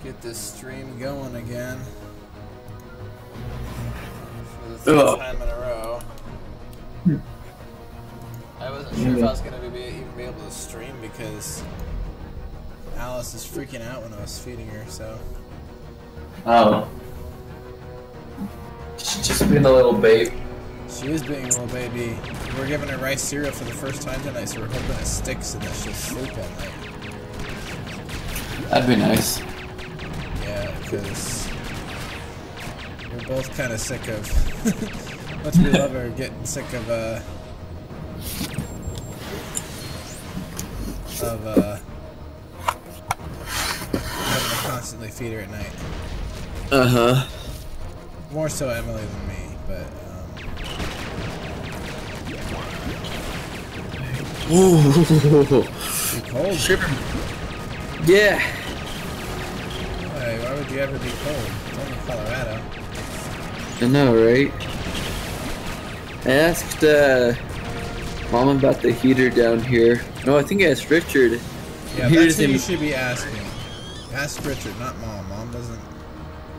Get this stream going again. For the third time in a row. I wasn't sure if I was going to even be able to stream because Alice is freaking out when I was feeding her, so. Oh. She's just being a little babe. She is being a little baby. We're giving her rice cereal for the first time tonight, so we're hoping it sticks and that she'll sleep all night. That'd be nice. Yeah, because we're both kind of sick of, much we love her, getting sick of having to constantly feed her at night. Uh-huh. More so Emily than me, but Ooh. too cold. Sure. Yeah. Why would you ever be cold? It's only Colorado. I know, right? I asked Mom about the heater down here. No, I think I asked Richard. Yeah, that's who you should be asking. Ask Richard, not Mom. Mom doesn't.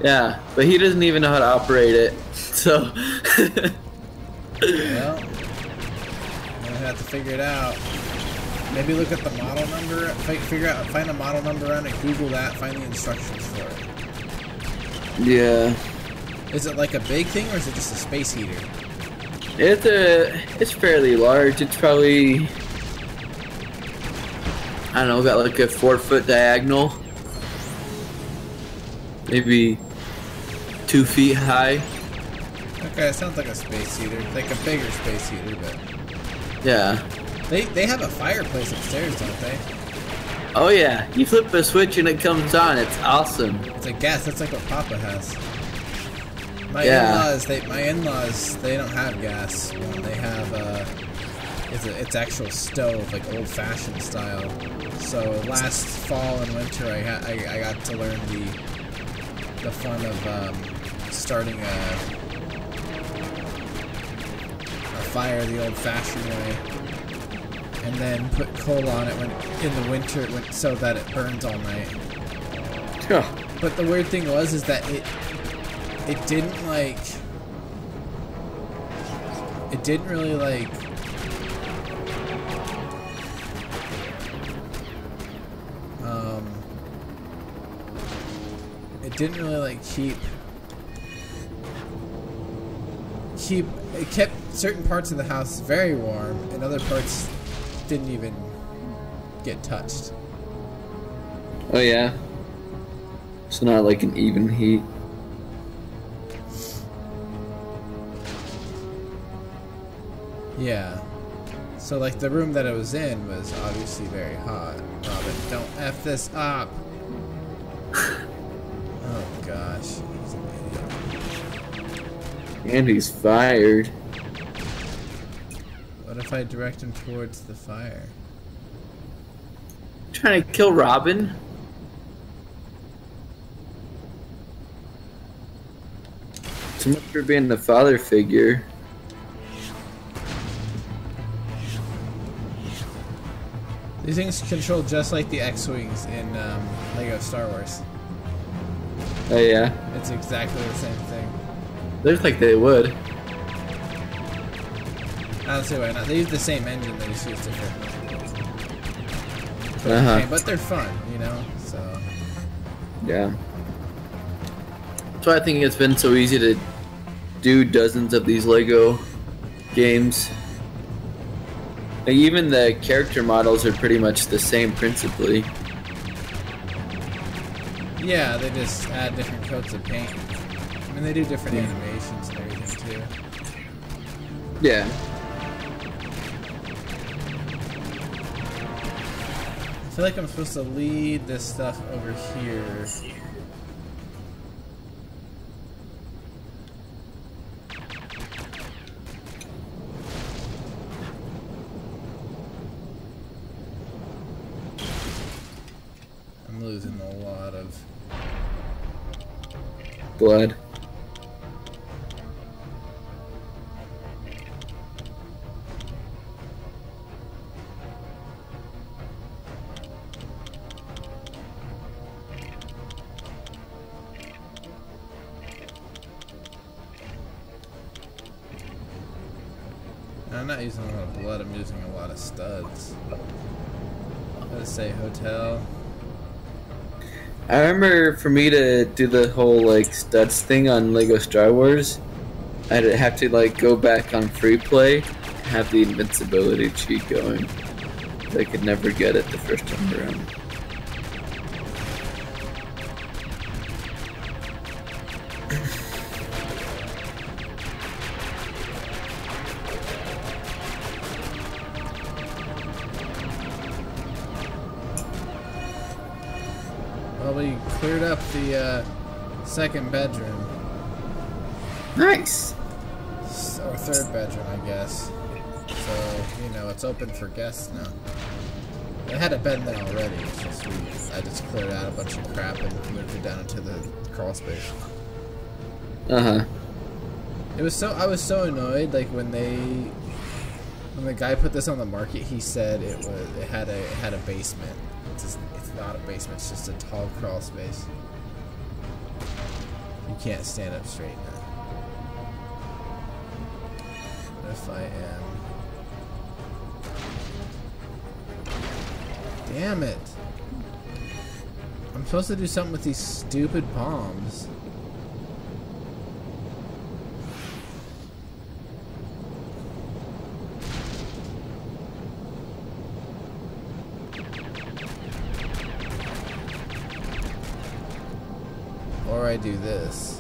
Yeah, but he doesn't even know how to operate it. So. Well, I'm gonna have to figure it out. Maybe look at the model number. Find a model number on it. Google that. Find the instructions for it. Yeah. Is it like a big thing or is it just a space heater? It's fairly large. It's probably, I don't know, got like a 4-foot diagonal. Maybe 2 feet high. Okay, it sounds like a space heater. Like a bigger space heater, but Yeah. they have a fireplace upstairs, don't they? Oh yeah. You flip a switch and it comes on. It's awesome. It's a gas. That's like what Papa has. My in-laws, they don't have gas. They have it's actual stove, like old-fashioned style. So last fall and winter, I got to learn the fun of starting a fire the old-fashioned way, and then put coal on it when in the winter so that it burns all night. Yeah. But the weird thing is that it didn't really it kept certain parts of the house very warm and other parts didn't even get touched. Oh yeah. It's not like an even heat. Yeah. So like the room that I was in was obviously very hot. Robin, don't F this up. Oh gosh, he's an idiot. And he's fired. What if I direct him towards the fire? Trying to kill Robin? So much for being the father figure. These things control just like the X-Wings in Lego Star Wars. Oh yeah? It's exactly the same thing. Looks like they would. I don't see why not. They use the same engine, they just use different. Uh-huh. But they're fun, you know, so. Yeah. That's why I think it's been so easy to do dozens of these Lego games. Like, even the character models are pretty much the same principally. Yeah, they just add different coats of paint. I mean, they do different animations and everything too. Yeah. I feel like I'm supposed to lead this stuff over here. I'm losing a lot of Blood. I'm not using a lot of blood, I'm using a lot of studs. Let's say hotel. I remember for me to do the whole like studs thing on Lego Star Wars, I'd have to like go back on free play, have the invincibility cheat going. I could never get it the first time around. Well, we cleared up the second bedroom. Nice. Or third bedroom, I guess. So, you know, it's open for guests now. I had a bed there already. It's just I just cleared out a bunch of crap and moved it down into the crawl space. It was I was so annoyed, like when the guy put this on the market, he said it had a basement. It's not a basement, it's just a tall crawl space. You can't stand up straight now. What if I am... Damn it! I'm supposed to do something with these stupid bombs. Or I do this.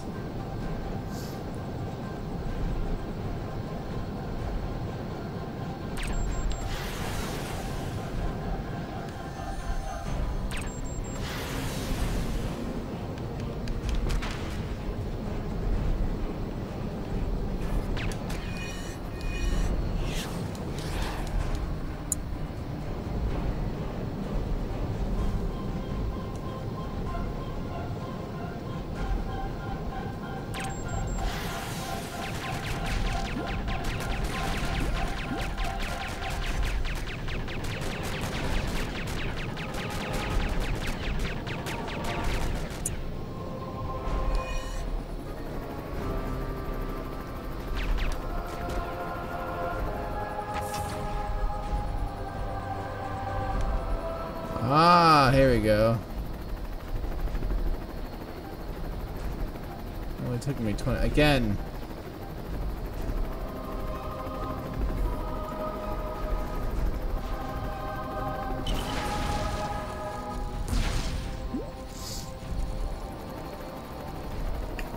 Ah, here we go. Only took me 20 again.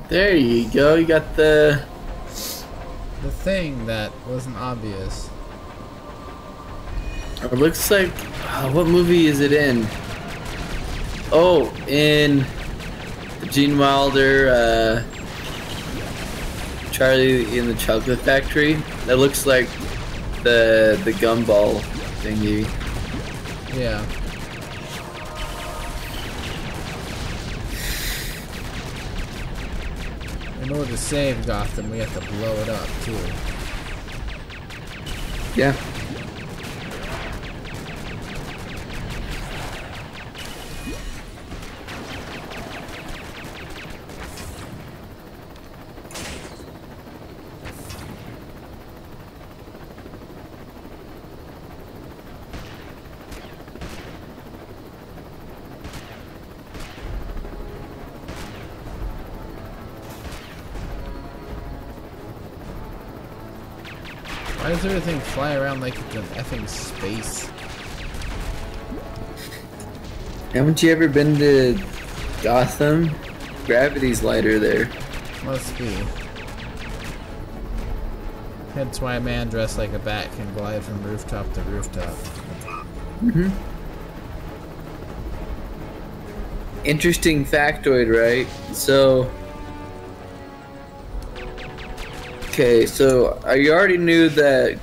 There you go. You got the thing that wasn't obvious. It looks like what movie is it in? Oh, in the Gene Wilder, Charlie in the Chocolate Factory. That looks like the gumball thingy. Yeah. In order to save Gotham, we have to blow it up too. Yeah. Why does everything fly around like it's an effing space? Haven't you ever been to Gotham? Gravity's lighter there. Must be. That's why a man dressed like a bat can glide from rooftop to rooftop. Mm-hmm. Interesting factoid, right? So... Okay, so you already knew that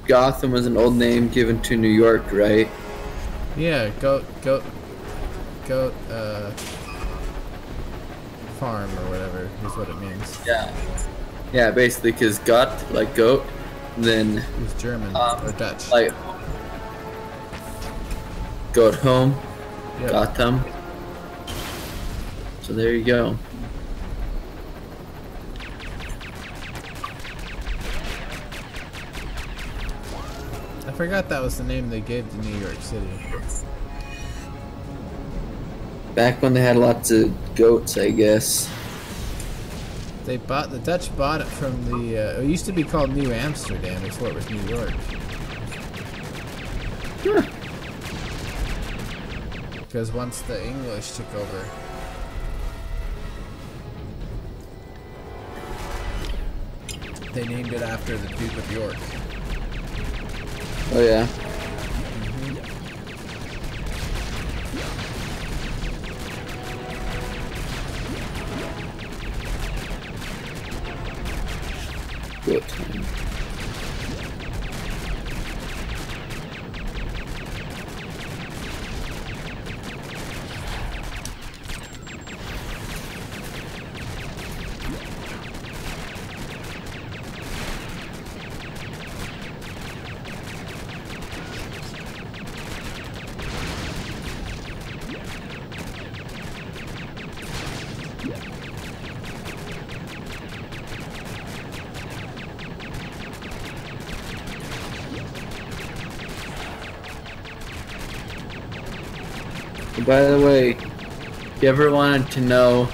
Gotham was an old name given to New York, right? Yeah, goat, farm or whatever is what it means. Yeah. Yeah, basically, because Gott, like goat, and then... It's German or Dutch. Like... Goat home, Yep. Gotham. So there you go. forgot that was the name they gave to New York City. Back when they had lots of goats, I guess. The Dutch bought it from the. It used to be called New Amsterdam before it was New York. Huh. Because once the English took over. They named it after the Duke of York. Oh yeah. Good time. By the way, if you ever wanted to know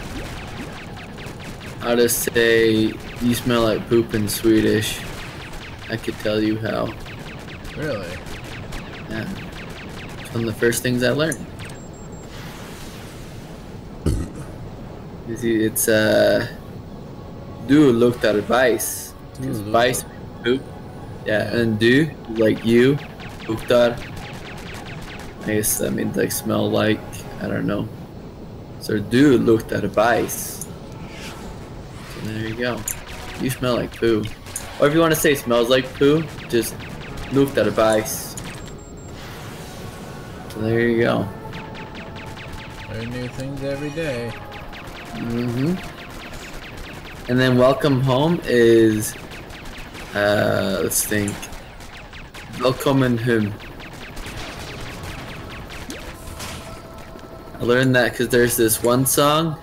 how to say "you smell like poop" in Swedish, I could tell you how. Really? Yeah. It's one of the first things I learned. It's du luktar bajs. Because bajs means poop. Yeah, and du, like you, luktar. I guess that means like smell like, I don't know. So du luktar bajs. So there you go. You smell like poo. Or if you want to say smells like poo, just luktar bajs. So there you go. Learn new things every day. And then welcome home is, let's think. Welcome home. I learned that because there's this one song.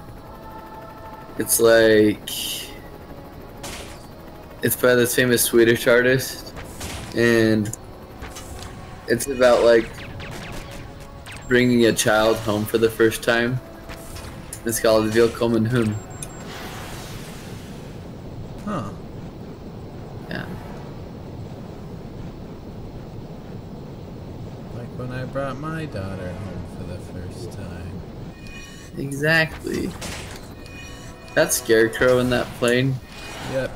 It's like, it's by this famous Swedish artist, and it's about like bringing a child home for the first time. It's called Välkommen Hem. Huh. Yeah. Like when I brought my daughter home for the first time. Exactly. That Scarecrow in that plane. Yep.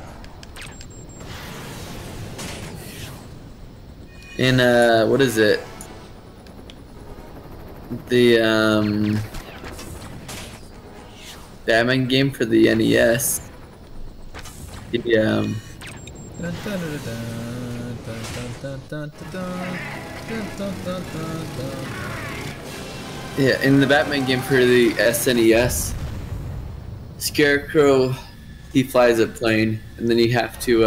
In what is it? The Batman game for the NES. Yeah, in the Batman game for the SNES, Scarecrow, he flies a plane, and then you have to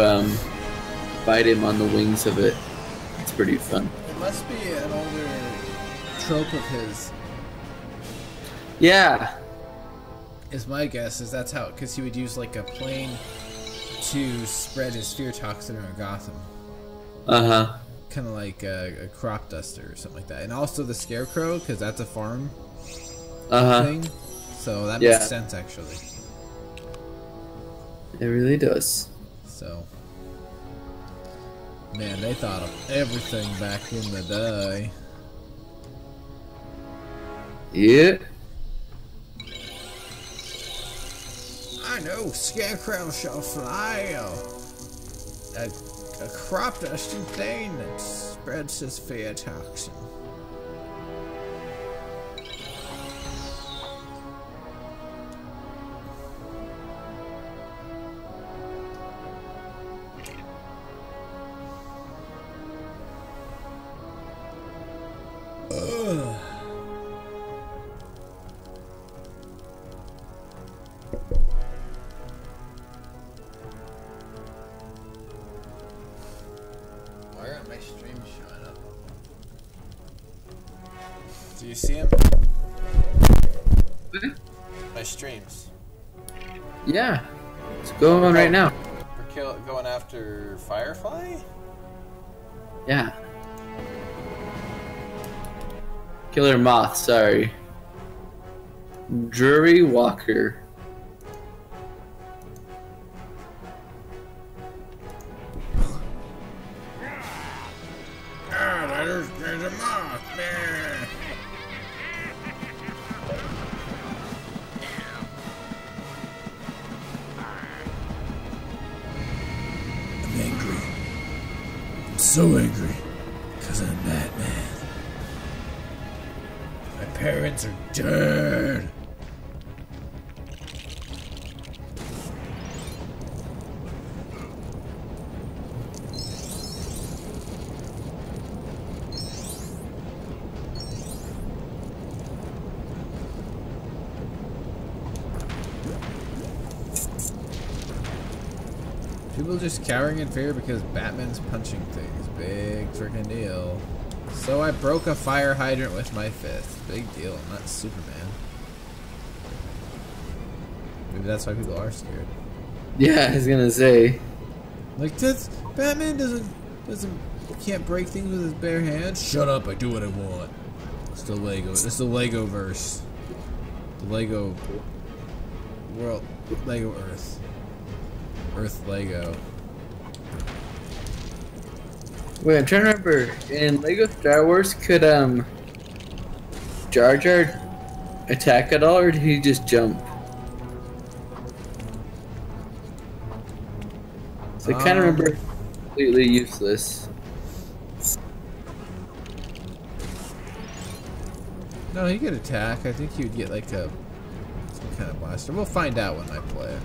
fight him on the wings of it. It's pretty fun. It must be an older trope of his. Yeah. Is my guess, is that's how, because he would use like a plane to spread his fear toxin around Gotham. Uh-huh. Kind of like a crop duster or something like that. And also the Scarecrow, because that's a farm thing. So that makes sense, actually. It really does. So, man, they thought of everything back in the day. Yeah. I know, Scarecrow shall fly. A crop dusting thing that spreads his fear toxin. Why aren't my streams showing up? Do you see them? My streams. Yeah. It's going on right now. We're going after Firefly? Yeah. Killer Moth, sorry. Drury Walker. There's a moth there. I'm angry. I'm so angry. Because I'm Batman. My parents are dead. People just cowering in fear because Batman's punching things. Big freaking deal. So I broke a fire hydrant with my fist. Big deal. I'm not Superman. Maybe that's why people are scared. Yeah, I was gonna say. Like that's Batman can't break things with his bare hands. Shut up! I do what I want. It's the Lego. It's the Lego verse. The Lego world. Lego Earth. Earth Lego. Wait, I'm trying to remember. In Lego Star Wars, could Jar Jar attack at all, or did he just jump? So I kind of remember completely useless. No, he could attack. I think he would get like some kind of blaster. We'll find out when I play it.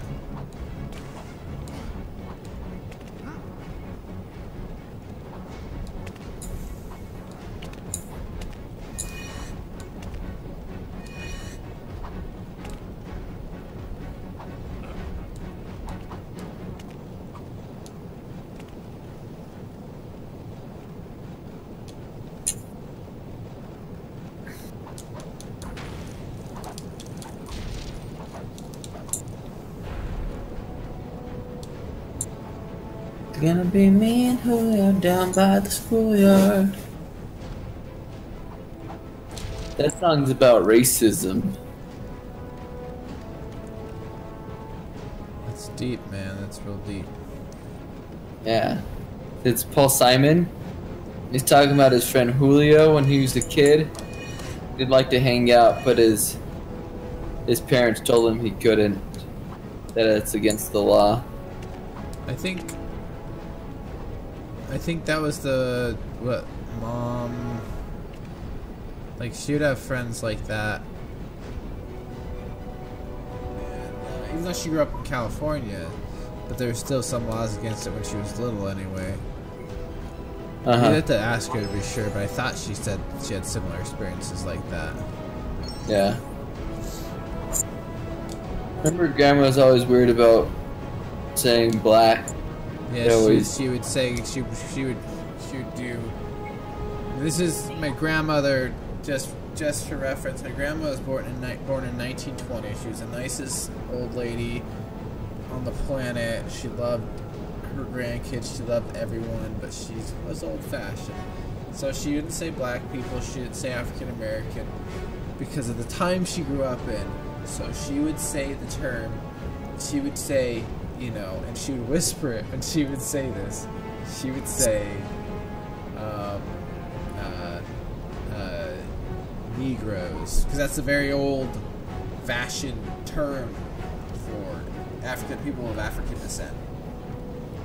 It's gonna be me and Julio down by the schoolyard. That song's about racism. That's deep, man. That's real deep. Yeah. It's Paul Simon. He's talking about his friend Julio when he was a kid. He'd like to hang out, but his parents told him he couldn't. That it's against the law. I think that was the what mom. Like she would have friends like that. And, even though she grew up in California, but there were still some laws against it when she was little anyway. You have to ask her to be sure, but I thought she said she had similar experiences like that. Yeah. Remember Grandma was always weird about saying black. Yeah, she would say she would do. This is my grandmother. Just for reference, my grandma was born in 1920. She was the nicest old lady on the planet. She loved her grandkids. She loved everyone, but she was old-fashioned. So she didn't say black people. She didn't say African American because of the time she grew up in. So she would say the term. She would say, you know, and she would whisper it when she would say this. She would say, Negroes, because that's a very old-fashioned term for people of African descent.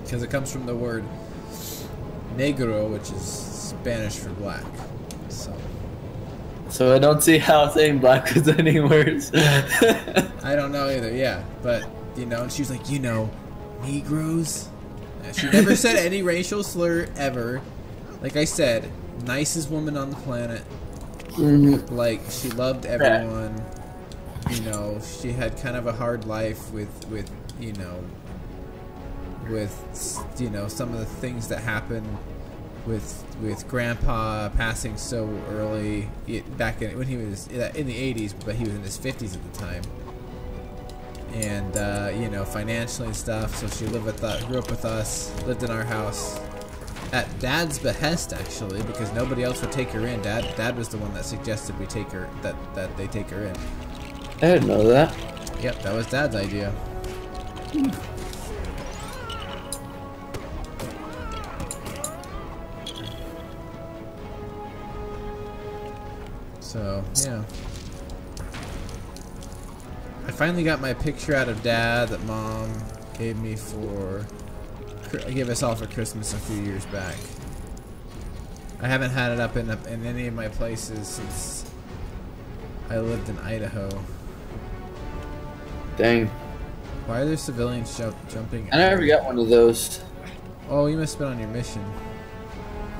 Because it comes from the word negro, which is Spanish for black. So I don't see how saying black was any worse. I don't know either. Yeah, but you know, and she was like, you know, Negroes. She never said any racial slur ever. Like I said, nicest woman on the planet. Like she loved everyone. You know, she had kind of a hard life with you know some of the things that happened with Grandpa passing so early back when he was in the 80s, but he was in his 50s at the time. And you know, financially and stuff. So she grew up with us, lived in our house, at Dad's behest, actually, because nobody else would take her in. Dad was the one that suggested we take her, that they take her in. I didn't know that. Yep, that was Dad's idea. So, yeah. I finally got my picture out of Dad that Mom gave me gave us all for Christmas a few years back. I haven't had it up in any of my places since I lived in Idaho. Dang. Why are there civilians jumping? I never got one of those. Oh, you must have been on your mission.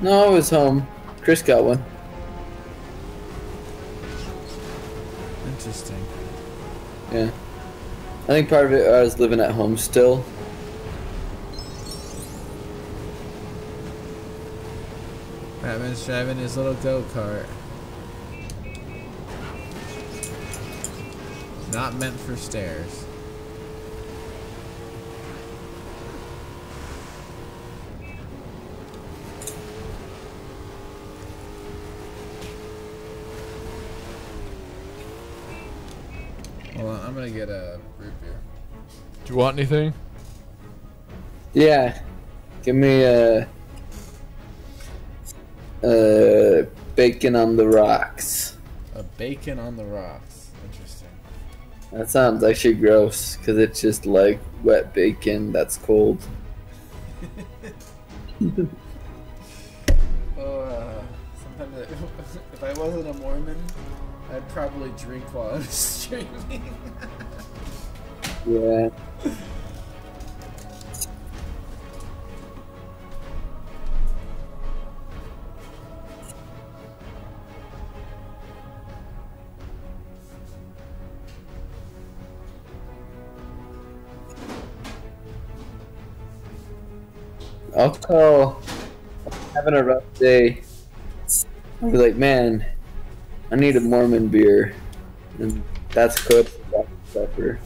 No, I was home. Chris got one. Interesting. Yeah. I think part of it, I was living at home still. Batman's driving his little go-kart. Not meant for stairs. Hold on, I'm gonna get a root beer. Do you want anything? Yeah. Give me bacon on the rocks. A bacon on the rocks. Interesting. That sounds actually gross, because it's just like wet bacon that's cold. Sometimes if I wasn't a Mormon, I'd probably drink while I was streaming. Yeah. Also, I'm having a rough day. I'll be like, man, I need a Mormon beer. And that's cooked. That's supper.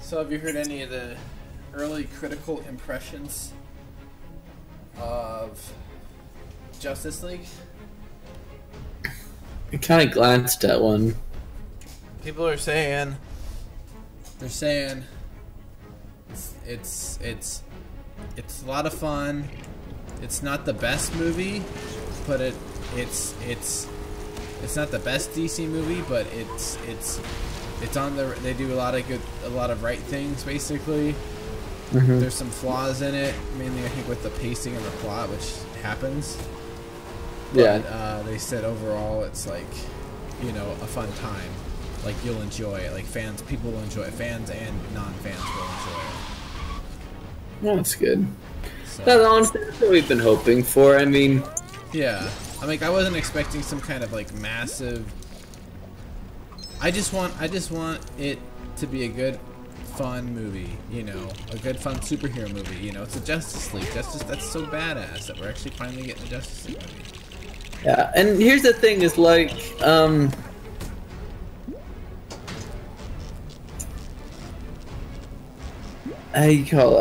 So have you heard any of the early critical impressions of Justice League? I kind of glanced at one. People are saying it's a lot of fun. It's not the best movie, but it's not the best DC movie, but it's on the. They do a lot of right things basically. Mm-hmm. There's some flaws in it, mainly I think with the pacing and the plot, which happens. But, Yeah. they said overall it's like, you know, a fun time. Like you'll enjoy it. Like people will enjoy it. Fans and non-fans will enjoy it. That's good. So, That's honestly that's what we've been hoping for. I mean, yeah. I wasn't expecting some kind of like massive. I just want it to be a good, fun movie. You know, a good, fun superhero movie. You know, it's a Justice League. That's so badass that we're actually finally getting a Justice League movie. yeah. And here's the thing: is like, I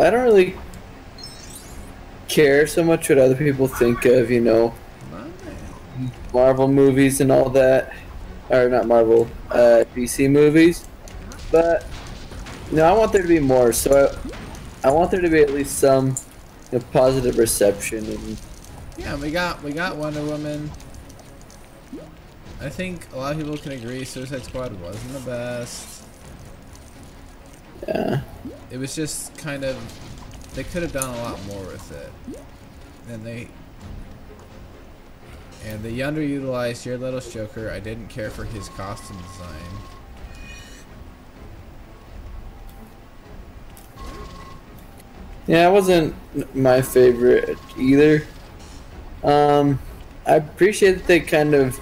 don't really care so much what other people think of, you know, Marvel movies and all that, or not Marvel, DC movies. But you know, I want there to be more. So I want there to be at least some, you know, positive reception. And Yeah, we got Wonder Woman. I think a lot of people can agree Suicide Squad wasn't the best. yeah, It was just kind of, they could have done a lot more with it. And they underutilized Jared Leto's Joker. I didn't care for his costume design. Yeah, it wasn't my favorite either. I appreciate that they kind of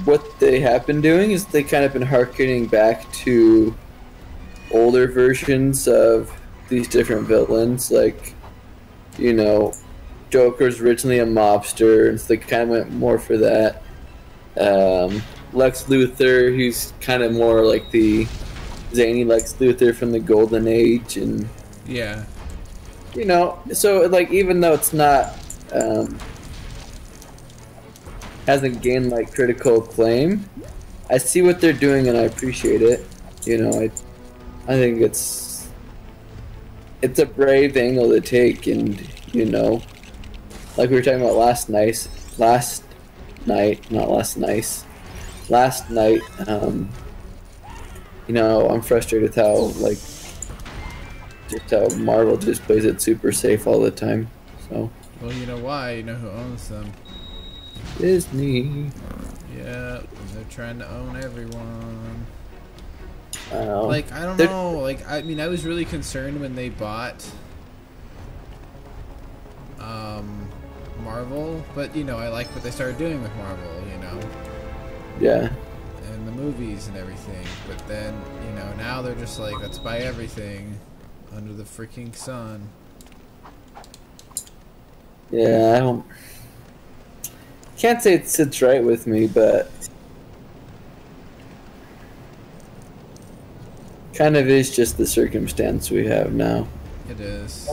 what they have been doing is they kind of been harkening back to older versions of these different villains, like, you know, Joker's originally a mobster, and so they kind of went more for that. Lex Luthor, he's kind of more like the zany Lex Luthor from the Golden Age, and Yeah. you know, so like even though it's not hasn't gained like critical acclaim, I see what they're doing and I appreciate it. You know, I think it's a brave angle to take, and you know, like we were talking about last night, you know, I'm frustrated with how like just how Marvel just plays it super safe all the time. So Well, you know why? You know who owns them. Disney. Yeah, they're trying to own everyone. I don't know. Like, I don't know. Like, I mean, I was really concerned when they bought Marvel, but you know, I like what they started doing with Marvel, you know, Yeah. and the movies and everything. But then, you know, now they're just like, let's buy everything under the freaking sun. Yeah, I don't. Can't say it sits right with me, but kind of is just the circumstance we have now. It is.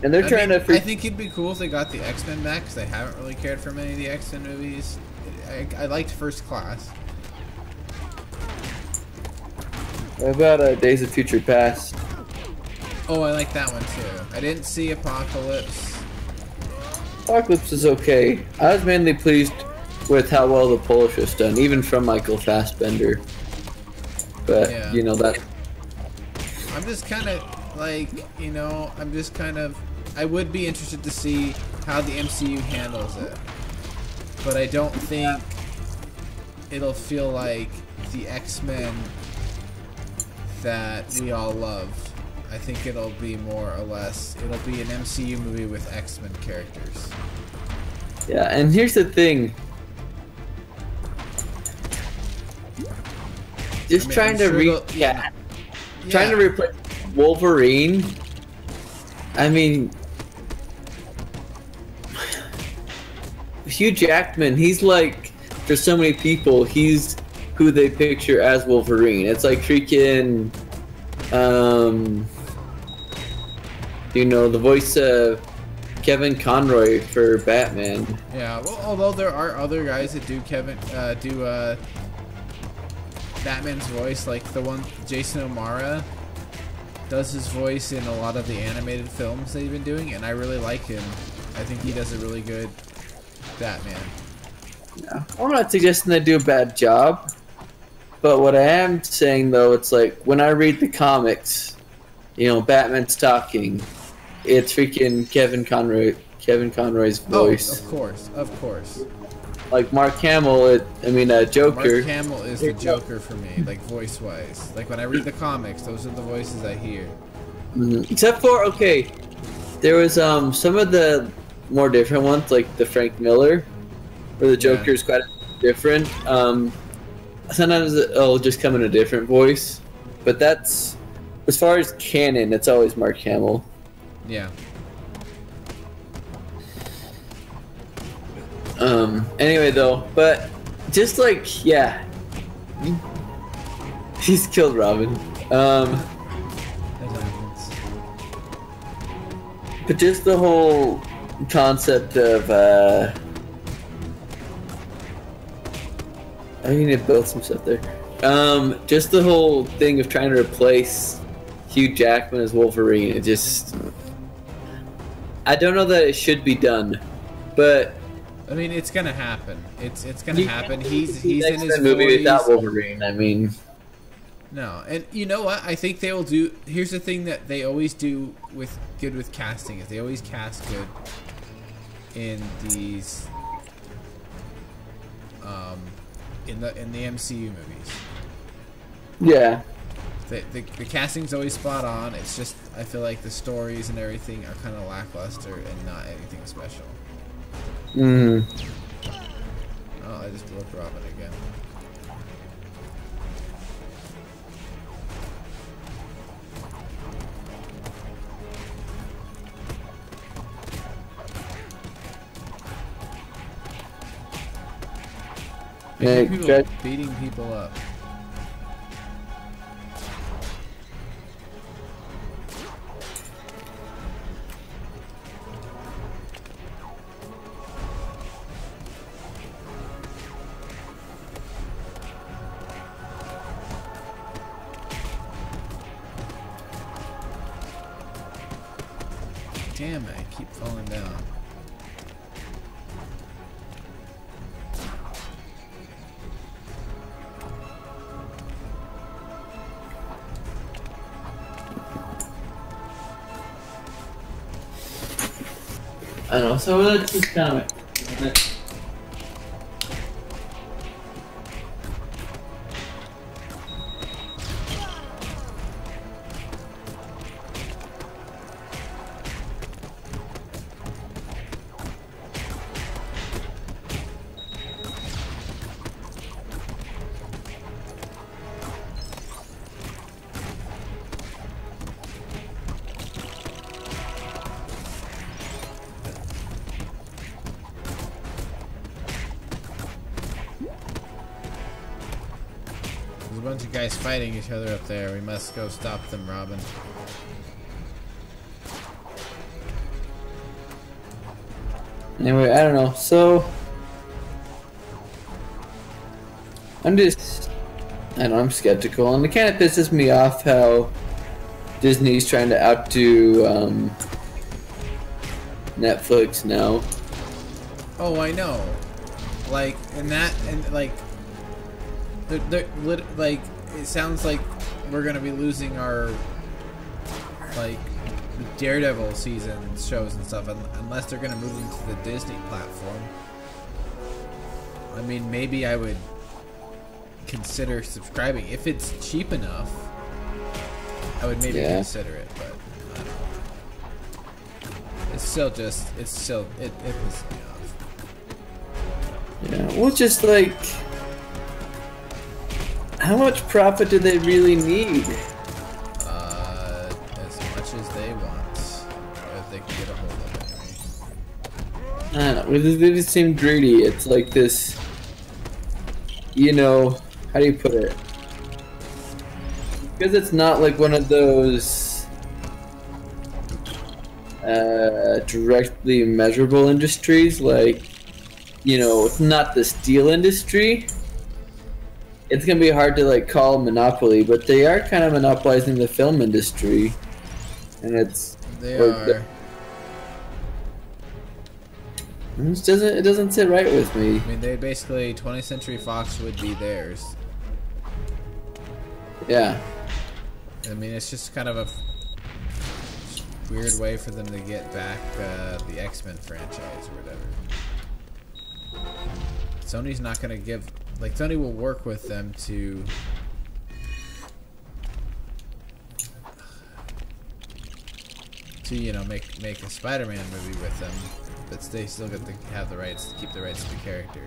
And they're trying to. I think it'd be cool if they got the X-Men back, because I haven't really cared for many of the X-Men movies. I liked First Class. What about Days of Future Past? Oh, I like that one too. I didn't see Apocalypse. Apocalypse is okay. I was mainly pleased with how well the Polish was done, even from Michael Fassbender. But Yeah. you know that. I'm just kind of like, you know, I would be interested to see how the MCU handles it, but I don't think it'll feel like the X-Men that we all loved. I think it'll be more or less, it'll be an MCU movie with X-Men characters. Yeah, and here's the thing. Just I mean, trying I'm to sure they'll- trying to replace Wolverine. I mean, Hugh Jackman, he's like, for so many people, he's who they picture as Wolverine. It's like freaking, you know, the voice of Kevin Conroy for Batman. Yeah, well, although there are other guys that do Batman's voice, like the one Jason O'Mara does his voice in a lot of the animated films they've been doing, and I really like him. I think he does a really good Batman. Yeah. I'm not suggesting they do a bad job, but what I am saying though, it's like when I read the comics, you know, Batman's talking, it's freaking Kevin Conroy's voice. Oh, of course. Like Mark Hamill, Joker. Mark Hamill is the Joker for me, like voice-wise. Like when I read the comics, those are the voices I hear. Except for, okay, there was some of the more different ones, like the Frank Miller, where the Joker is quite different. Sometimes it'll just come in a different voice, but that's, as far as canon, it's always Mark Hamill. Yeah. Anyway though, but just like, yeah, he's killed Robin. That happens. But just the whole concept of, I need to build some stuff there. Just the whole thing of trying to replace Hugh Jackman as Wolverine, it just, I don't know that it should be done, but I mean, it's gonna happen. It's gonna happen. He's in his 40s. movie without Wolverine. I mean, no, and you know what? I think they will do. Here's the thing that they always do with casting is they always cast good in these in the MCU movies. yeah. The casting's always spot on. It's just I feel like the stories and everything are kind of lackluster and not anything special. Hmm. Oh, I just broke Robin again. Yeah, People beating people up. Damn it, I keep falling down. I don't know, so let's just kind of... There's a bunch of guys fighting each other up there. We must go stop them, Robin. Anyway, I don't know. So I don't know, I'm skeptical, and it kind of pisses me off how Disney's trying to outdo Netflix now. Oh, I know. Like, and like, like, it sounds like we're gonna be losing our, like, Daredevil season shows and stuff unless they're gonna move them to the Disney platform. I mean, maybe I would consider subscribing if it's cheap enough. I would maybe consider it, but I don't know. It's still just, it pisses me off. Yeah, well, just like, how much profit do they really need? As much as they want, if they can get a hold of it. I don't know, they just seem greedy. It's like this, you know, how do you put it? Because it's not like one of those directly measurable industries, like, you know, it's not the steel industry. It's gonna be hard to like call monopoly, but they are kind of monopolizing the film industry, and it's It doesn't sit right with me. I mean, they basically 20th Century Fox would be theirs. Yeah. I mean, it's just kind of a weird way for them to get back the X-Men franchise or whatever. Sony's not gonna give, like, Sony will work with them to you know, make a Spider-Man movie with them, but they still get to have the rights, keep the rights to the character.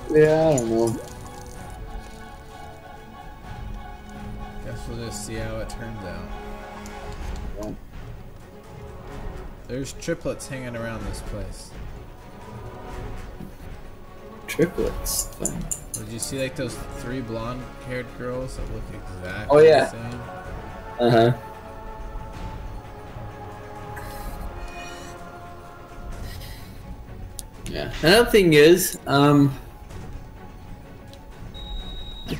Yeah, I don't know. Guess we'll just see how it turns out. Yeah. There's triplets hanging around this place. Triplets. Fun. Did you see like those 3 blonde-haired girls that look exactly Oh, yeah. the same? Uh-huh. Yeah. Another thing is, I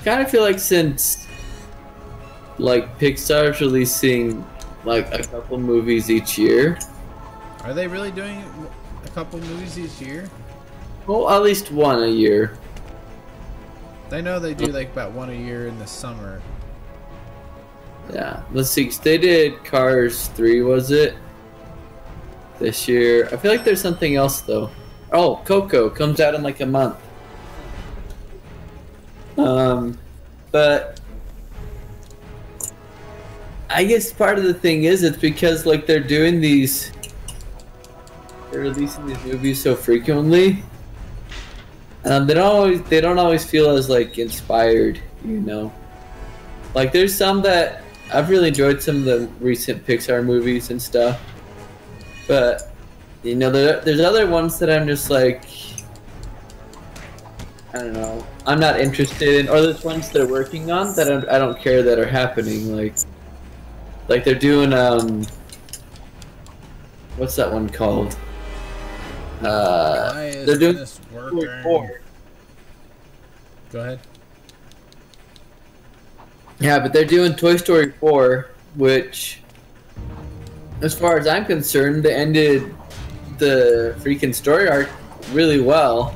kind of feel like since like Pixar's releasing like a couple movies each year. Are they really doing a couple movies each year? Well, at least one a year. I know they do like about one a year in the summer. Yeah, let's see. They did Cars 3, was it? This year. I feel like there's something else though. Oh, Coco comes out in like a month. But I guess part of the thing is it's because like they're releasing these movies so frequently. They don't always feel as like inspired, you know. Like there's some that I've really enjoyed some of the recent Pixar movies and stuff, but you know there's other ones that I'm just like, I don't know, I'm not interested in, or there's ones they're working on that I don't care that are happening. Like they're doing what's that one called? Why is they're doing this Toy working? 4. Go ahead. Yeah, but they're doing Toy Story 4, which, as far as I'm concerned, they ended the freaking story arc really well.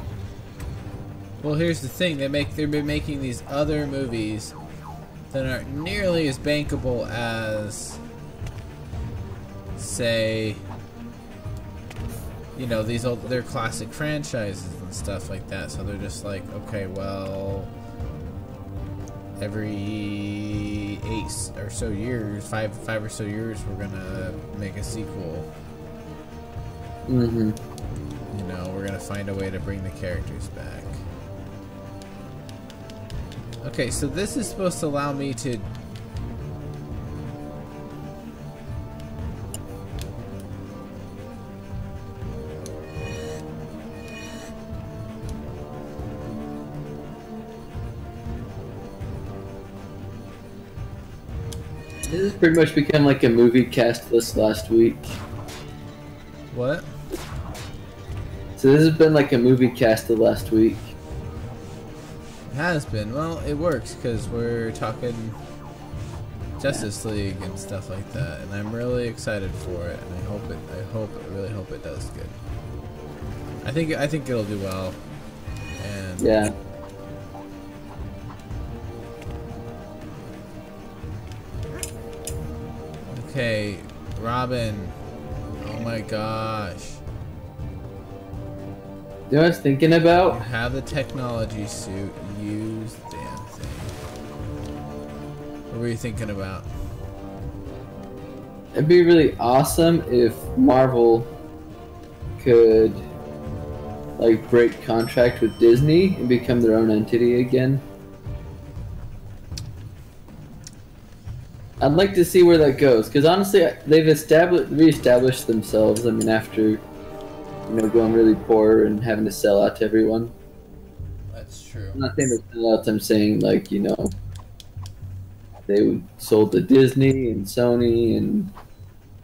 Well, here's the thing: they've been making these other movies that aren't nearly as bankable as, say, you know, they're classic franchises and stuff like that. So they're just like, okay, well, every 8 or so years, five or so years, we're gonna make a sequel. Mm-hmm. You know, we're gonna find a way to bring the characters back. Okay, so this is supposed to allow me to... This has pretty much become like a movie cast list last week. What? So this has been like a movie cast of last week. It has been. Well, it works because we're talking Justice League and stuff like that, and I'm really excited for it. And I really hope it does good. I think it'll do well. And Yeah. okay, Robin. Oh my gosh. You know what I was thinking You about? have the technology suit. Use the damn thing. What were you thinking about? It'd be really awesome if Marvel could like break contract with Disney and become their own entity again. I'd like to see where that goes, because honestly, they've reestablished themselves. I mean, after, you know, going really poor and having to sell out to everyone. That's true. I'm not saying they sell out. I'm saying, like, you know, they sold to Disney and Sony and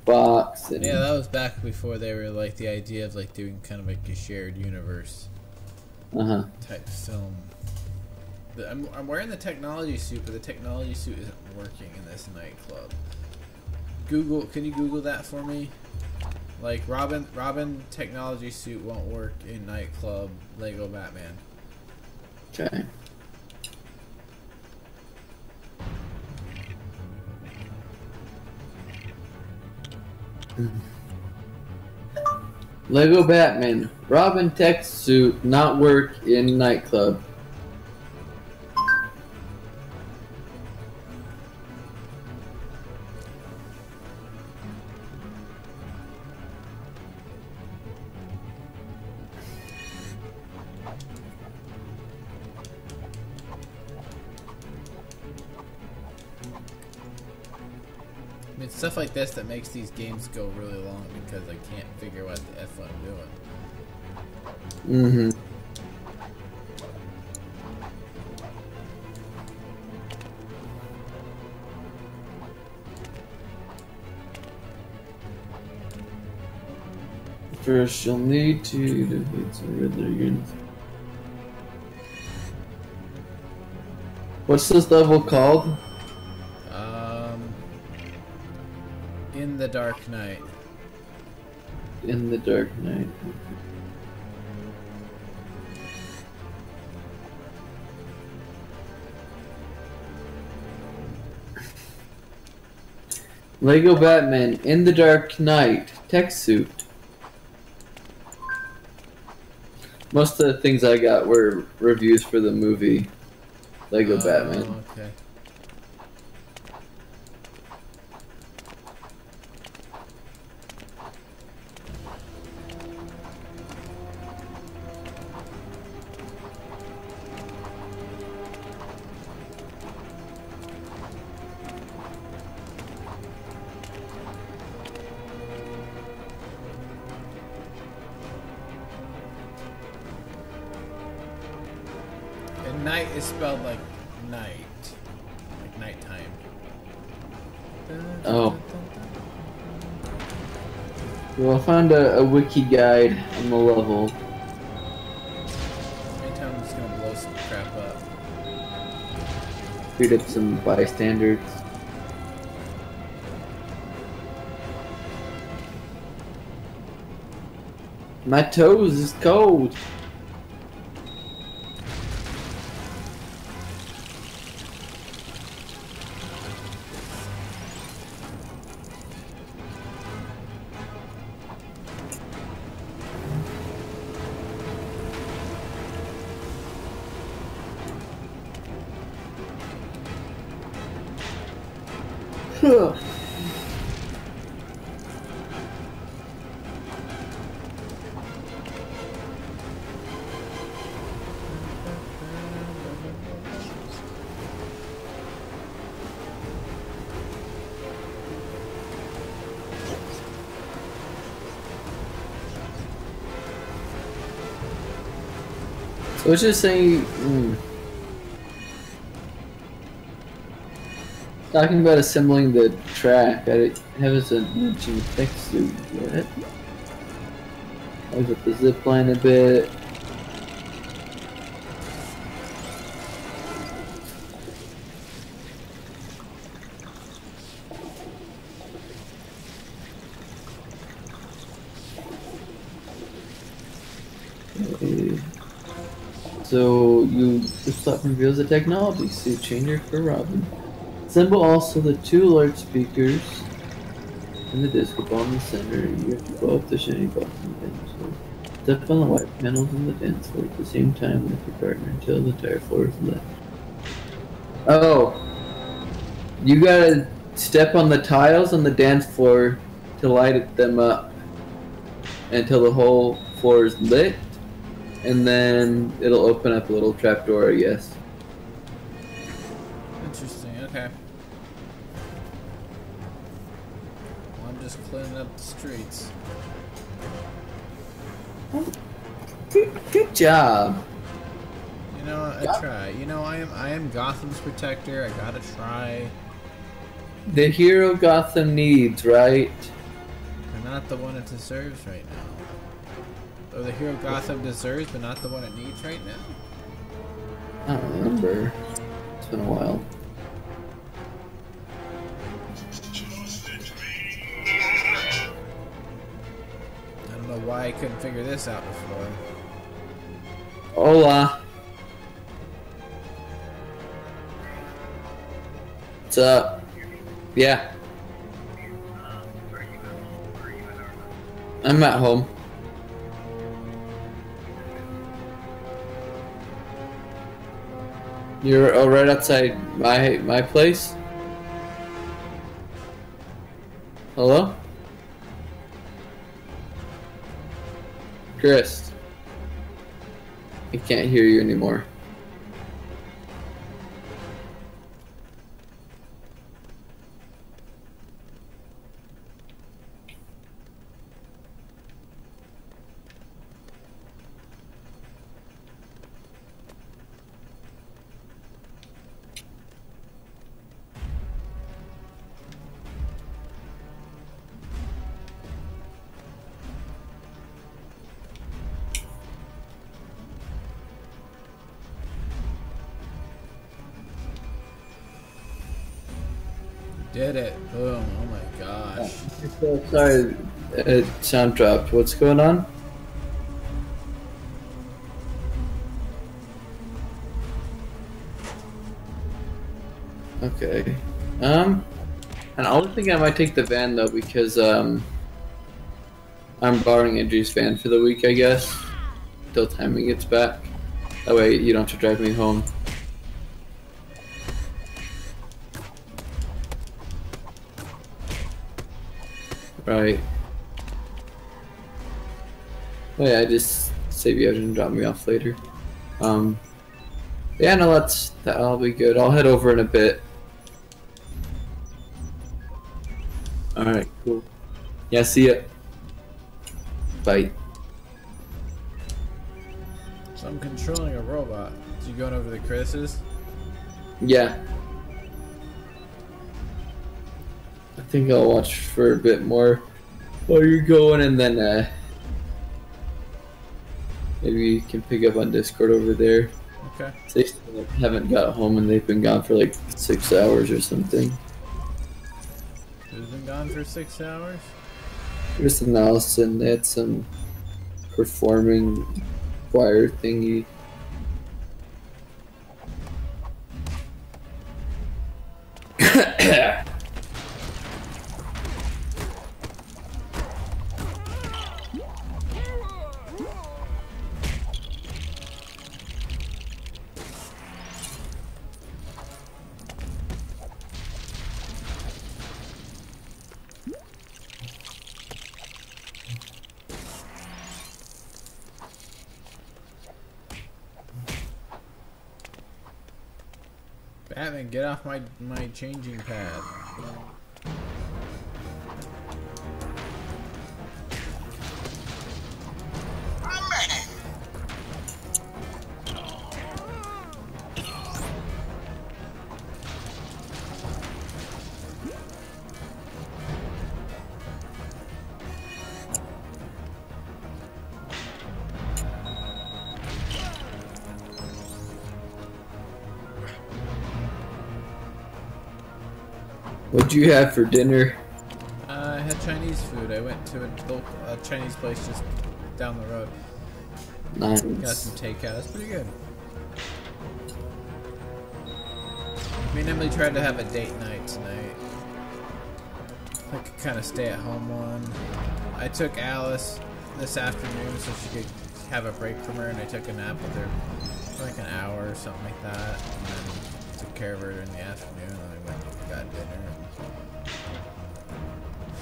Fox. And Yeah, that was back before they were like the idea of like doing kind of like a shared universe type film. I'm wearing the technology suit, but the technology suit isn't working in this nightclub. Can you Google that for me? Like Robin technology suit won't work in nightclub Lego Batman. Okay. Lego Batman. Robin tech suit not work in nightclub. I mean, stuff like this that makes these games go really long because I can't figure what the F I'm doing. Mm-hmm. First, you'll need to defeat some Riddler units. What's this level called? In the Dark Knight. In the Dark Knight. Lego Batman in the Dark Knight tech suit. Most of the things I got were reviews for the movie Lego Batman. Okay. And night is spelled like night. Like nighttime. Oh. Well, I found a wiki guide on the level. Anytime I'm just gonna blow some crap up. Beat up some bystanders. My toes is cold. So it's just saying, talking about assembling the track. I haven't mentioned tech suit yet. I was at the zip line a bit. Okay. So this platform reveals the technology suit changer for Robin. Assemble also the two large speakers and the disco ball in the center. You have to blow up the shiny box on the dance floor. Step on the white panels on the dance floor at the same time with your partner until the entire floor is lit. Oh, you gotta step on the tiles on the dance floor to light them up until the whole floor is lit. And then it'll open up a little trapdoor, I guess. Interesting, okay. Well, I'm just cleaning up the streets. Good job. You know, I try. You know, I am Gotham's protector. I gotta try. The hero Gotham needs, right? I'm not the one it deserves right now. Or the hero Gotham deserves, but not the one it needs right now? I don't remember. It's been a while. I don't know why I couldn't figure this out before. Hola. What's up? Yeah. I'm at home. You're right outside my place? Hello? Chris. I can't hear you anymore. Did it. Boom. Oh my gosh. So sorry, sound dropped. What's going on? Okay. And I don't think I might take the van though because I'm borrowing Andrew's van for the week, I guess, till time he gets back. That way you don't have to drive me home. Right. Oh yeah, I just save you out and drop me off later. Yeah, no, that'll be good. I'll head over in a bit. Alright, cool. Yeah, see ya. Bye. So I'm controlling a robot. So you going over the Chris's? Yeah. I think I'll watch for a bit more while you're going, and then maybe you can pick up on Discord over there. Okay. They still haven't got home and they've been gone for like 6 hours or something. Who's been gone for 6 hours? Chris and Allison, they had some performing choir thingy. Batman, get off my changing pad. What'd you have for dinner? I had Chinese food. I went to a Chinese place just down the road. Nice. Got some takeout. It's pretty good. Me and Emily tried to have a date night tonight. Like a kind of stay at home one. I took Alice this afternoon so she could have a break from her, and I took a nap with her for like an hour or something like that. And then took care of her in the afternoon, and I went and got dinner.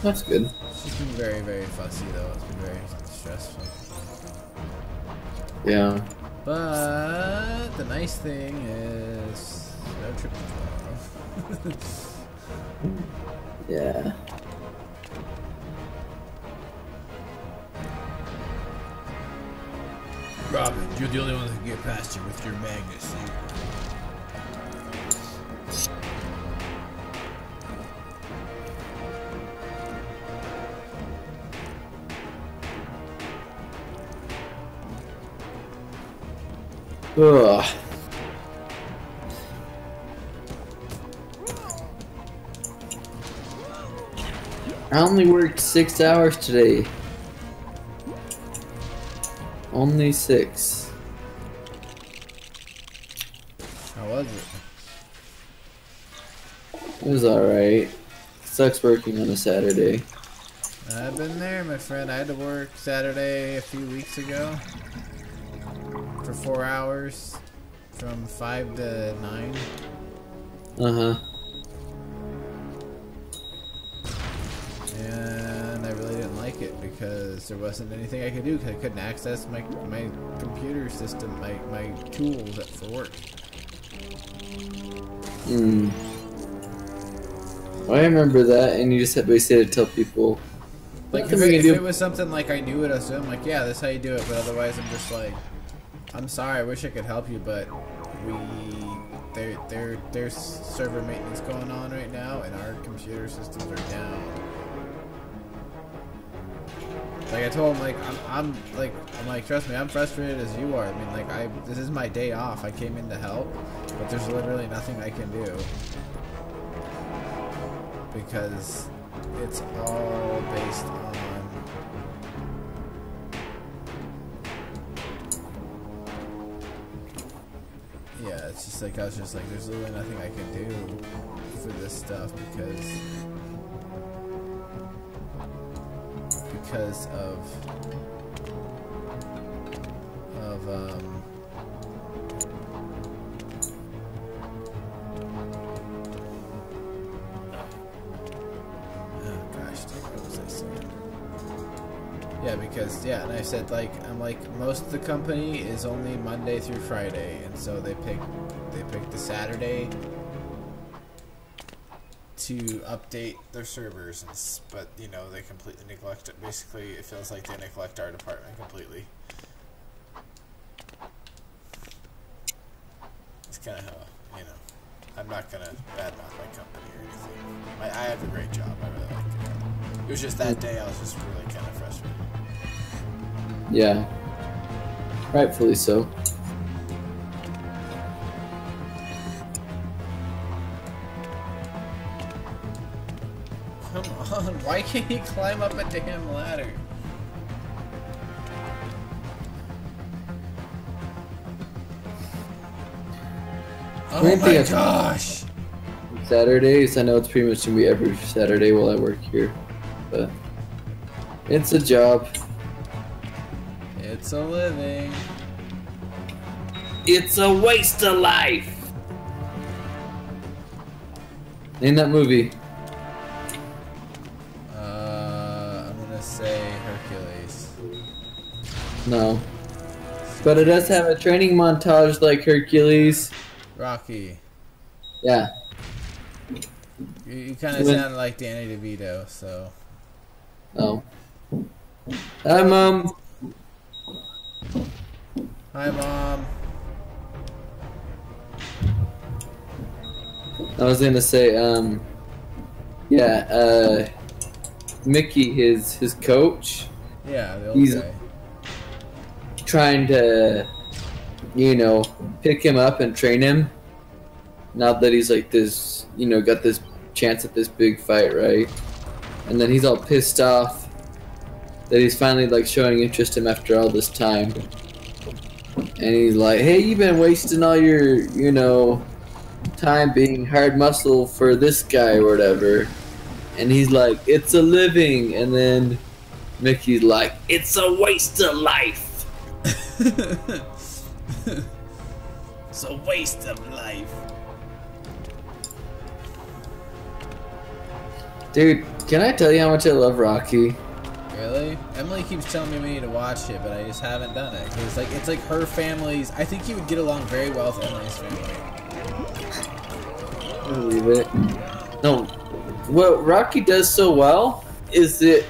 That's good. She's been very, very fussy though. It's been very stressful. Yeah. But the nice thing is no trip tomorrow. Yeah. Robin, you're the only one that can get past here with your magnet suit. Ugh. I only worked 6 hours today. Only 6. How was it? It was alright. Sucks working on a Saturday. I've been there, my friend. I had to work Saturday a few weeks ago for 4 hours from 5 to 9. Uh-huh. And I really didn't like it because there wasn't anything I could do because I couldn't access my computer system, my tools for work. Hmm. I remember that, and you just had basically had to tell people. Like if it was something like I knew it, so I'm like, yeah, that's how you do it. But otherwise, I'm just like, I'm sorry, I wish I could help you, but there's server maintenance going on right now, and our computer systems are down. Like I told him, like I'm like, trust me, I'm frustrated as you are. I mean, like this is my day off. I came in to help, but there's literally nothing I can do. because it's all based on it's just like I was just like there's literally nothing I can do for this stuff because of oh gosh, what was I saying? Yeah, because and I said I'm like most of the company is only Monday through Friday, and so they picked the Saturday to update their servers, but you know they completely neglect it. Basically, it feels like they neglect our department completely. It's kind of how, you know, I'm not gonna badmouth my company or anything. I have a great job. I really like it. It was just that day I was just really kind of frustrated. Yeah, rightfully so. Come on, why can't he climb up a damn ladder? Oh my gosh! Saturdays, I know it's pretty much gonna be every Saturday while I work here, but it's a job. It's a living. It's a waste of life. In that movie. I'm gonna say Hercules. No. But it does have a training montage like Hercules. Rocky. Yeah. You kind of sound like Danny DeVito, so. No. Hi, Mom. Hi, Mom. I was gonna say, Mickey, his coach. Yeah, the old he's guy. trying to, you know, pick him up and train him. Now that he's like this, you know, got this chance at this big fight, right? And then he's all pissed off that he's finally like showing interest in him after all this time. And he's like, hey, you've been wasting all your, you know, time being hard muscle for this guy or whatever. And he's like, it's a living. And then Mickey's like, it's a waste of life. It's a waste of life. Dude, can I tell you how much I love Rocky? Really? Emily keeps telling me we need to watch it, but I just haven't done it. Cause it's like her family's. I think you would get along very well with Emily's family. I believe it. No, what Rocky does so well is that,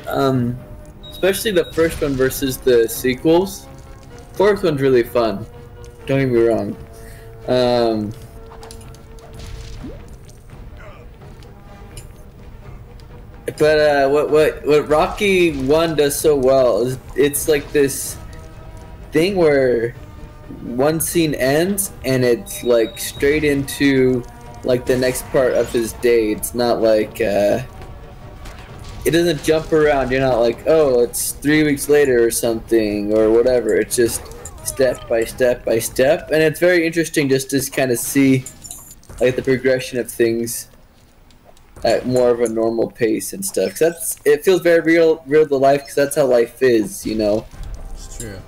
especially the first one versus the sequels. Fourth one's really fun. Don't get me wrong. But what Rocky 1 does so well is it's like this thing where one scene ends and it's like straight into like the next part of his day. It's not like it doesn't jump around. You're not like, oh, it's 3 weeks later or something or whatever. It's just step by step by step, and it's very interesting just to kind of see like the progression of things at more of a normal pace and stuff. Cause it feels very real to life, because that's how life is, you know. It's true.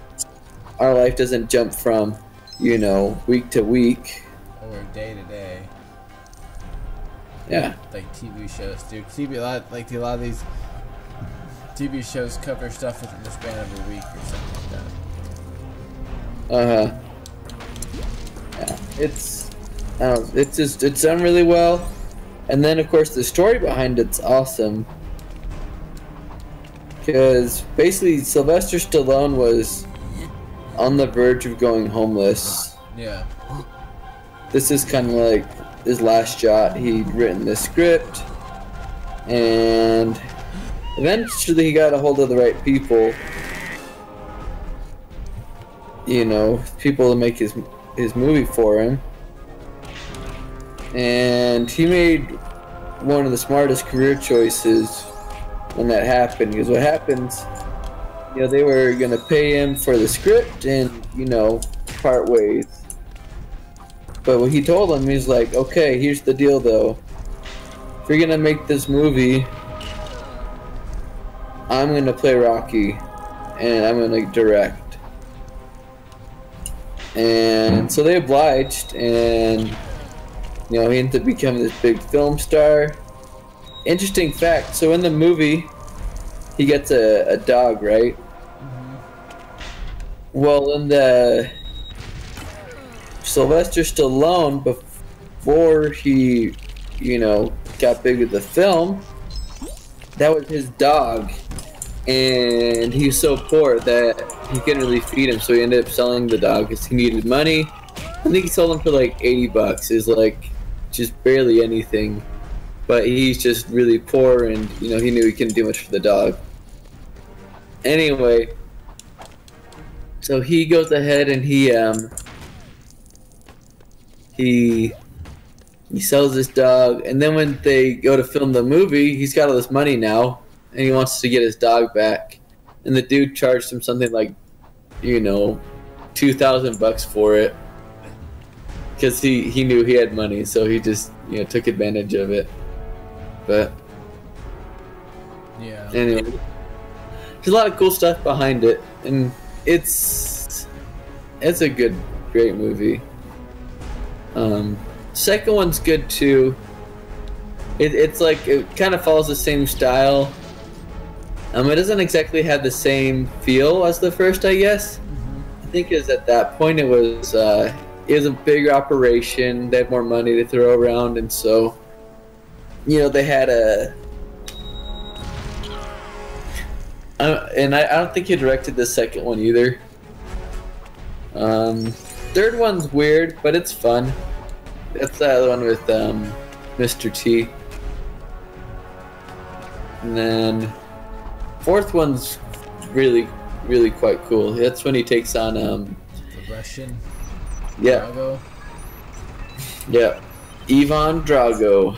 Our life doesn't jump from, you know, week to week or day to day. Yeah. Like TV shows do. A lot of these TV shows cover stuff within the span of a week or something like that. Yeah. It's done really well. And then, of course, the story behind it's awesome. Because basically, Sylvester Stallone was on the verge of going homeless. Yeah. This is kind of like his last shot. He'd written this script, and eventually he got a hold of the right people. You know, people to make his movie for him. And he made one of the smartest career choices when that happened. Because what happens, you know, they were gonna pay him for the script and, you know, part ways. But what he told him, he's like, okay, here's the deal though. If you're gonna make this movie, I'm gonna play Rocky and I'm gonna direct. And so they obliged, and you know, he ended up becoming this big film star. Interesting fact, so in the movie he gets a dog, right? Well, in the Sylvester Stallone, before he, you know, got big with the film, that was his dog, and he was so poor that he couldn't really feed him, so he ended up selling the dog because he needed money. I think he sold him for like $80. Is like just barely anything, but he's just really poor, and you know, he knew he couldn't do much for the dog. Anyway, so he goes ahead and he sells this dog, and then when they go to film the movie, he's got all this money now, and he wants to get his dog back. And the dude charged him something like, you know, $2,000 for it, because he knew he had money, so he just, you know, took advantage of it. But Yeah. anyway, there's a lot of cool stuff behind it, and it's a great movie. Second one's good too. It's like, it kind of follows the same style. It doesn't exactly have the same feel as the first, I guess. I think is at that point it was a bigger operation. They had more money to throw around, and so, you know, they had and I don't think he directed the second one either. Third one's weird, but it's fun. That's the other one with Mr. T. And then fourth one's really, really quite cool. That's when he takes on The Russian. yeah, Drago. yeah, Ivan Drago.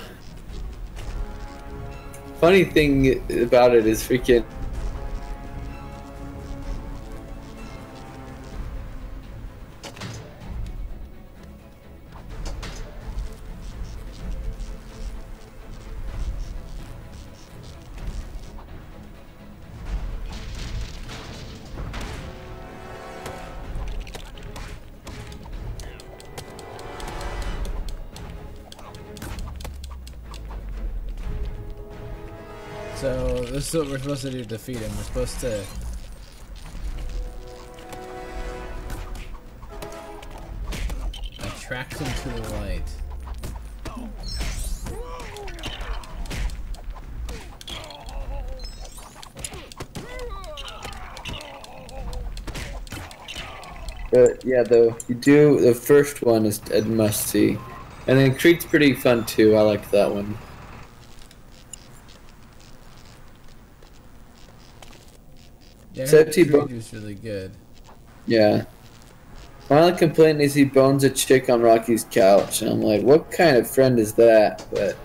Funny thing about it is freaking. So this is what we're supposed to do to defeat him. We're supposed to attract him to the light. But yeah, the first one is a must see, and then Creed's pretty fun too. I like that one. Yeah, Except he Creed was really good. Yeah. My only complaint is he bones a chick on Rocky's couch, and I'm like, what kind of friend is that? But,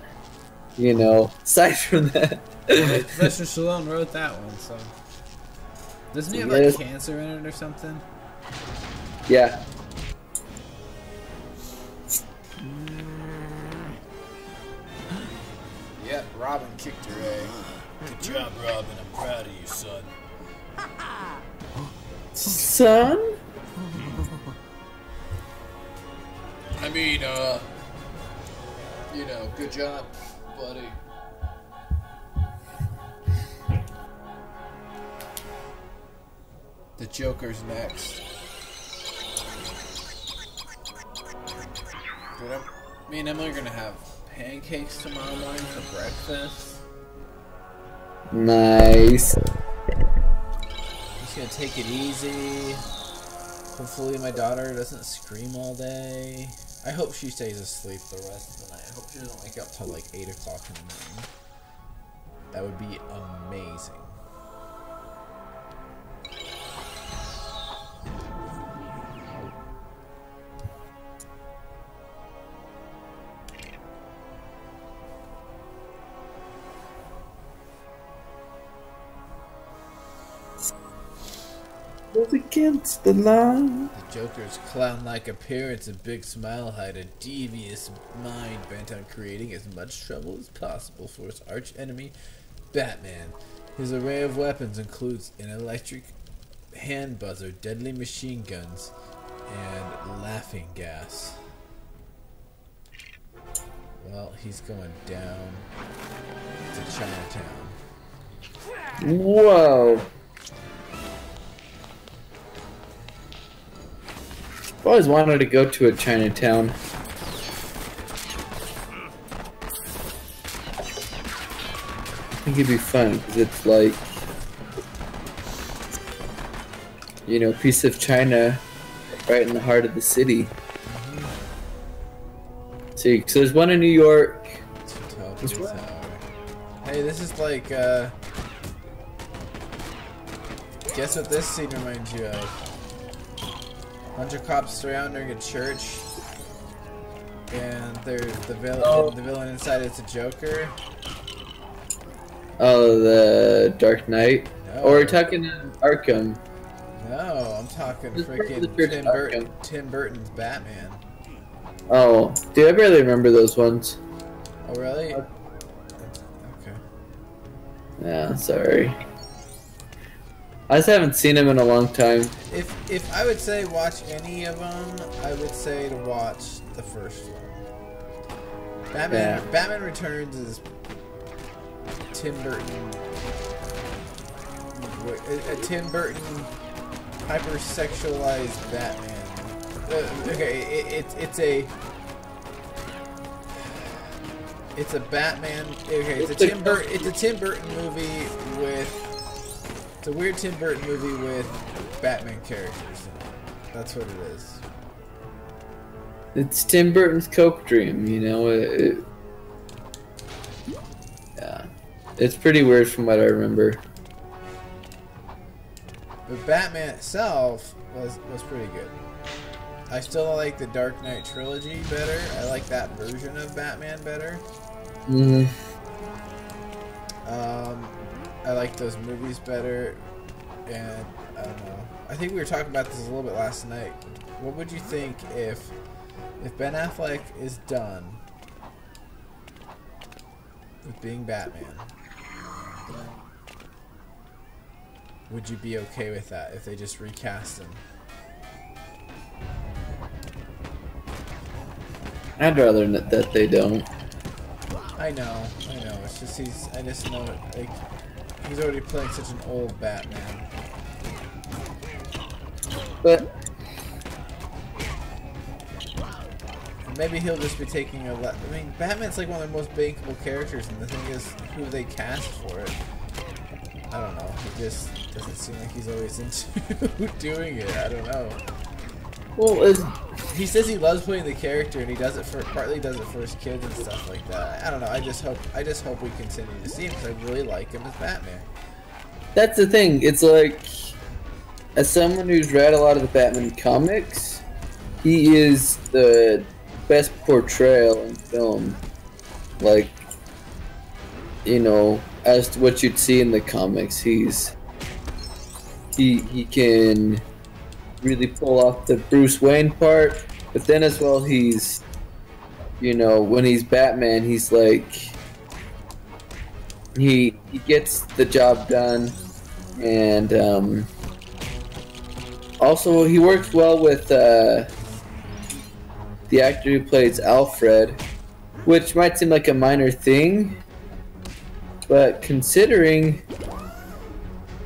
you know, aside from that. Sylvester Stallone wrote that one, so. Doesn't he have like Yes. cancer in it or something? Yeah. Yep, Robin kicked her, eh? Good job, Robin. I'm proud of you, son. Son? I mean, you know, good job, buddy. The Joker's next. Dude, me and Emily are gonna have pancakes tomorrow morning for breakfast. Nice. Just gonna take it easy. Hopefully my daughter doesn't scream all day. I hope she stays asleep the rest of the night. I hope she doesn't wake up till like 8 o'clock in the morning. That would be amazing. goes against the law. The Joker's clown-like appearance and big smile hide a devious mind bent on creating as much trouble as possible for his arch-enemy, Batman. His array of weapons includes an electric hand buzzer, deadly machine guns, and laughing gas. Well, he's going down to Chinatown. Whoa. I've always wanted to go to a Chinatown. I think it'd be fun because it's like, you know, a piece of China right in the heart of the city. See, so there's one in New York. Hey, this is like, guess what this scene reminds you of? Bunch of cops surrounding a church, and there's the villain. The villain inside is a Joker. Oh, the Dark Knight. No. Or we're talking Arkham. No, I'm talking freaking Tim Burton's Batman. Oh, dude, I barely remember those ones. Oh, really? Okay. Yeah, sorry. I just haven't seen him in a long time. If I would say watch any of them, I would say to watch the first one. Batman Returns is Tim Burton. A Tim Burton hypersexualized Batman. Okay, it's a Batman. Okay, it's a Tim Burton movie with. It's a weird Tim Burton movie with Batman characters in it. That's what it is. It's Tim Burton's Coke Dream, you know. Yeah, it's pretty weird from what I remember. But Batman itself was pretty good. I still like the Dark Knight trilogy better. I like that version of Batman better. Mm-hmm. I like those movies better, and I don't know. I think we were talking about this a little bit last night. What would you think if Ben Affleck is done with being Batman? Would you be okay with that if they just recast him? I'd rather that they don't. I know. It's just I just know it. Like, he's already playing such an old Batman. But maybe he'll just be taking a I mean, Batman's like one of the most bankable characters, and the thing is, who they cast for it. I don't know. He just doesn't seem like he's always into doing it. I don't know. well, He says he loves playing the character, and he does it partly does it for his kids and stuff like that. I don't know. I just hope we continue to see him because I really like him as Batman. that's the thing. It's like, as someone who's read a lot of the Batman comics, he is the best portrayal in film. Like, you know, as to what you'd see in the comics, he can really pull off the Bruce Wayne part, but then as well he's, you know, when he's Batman, he's like, he gets the job done, and also he works well with the actor who plays Alfred, which might seem like a minor thing, but considering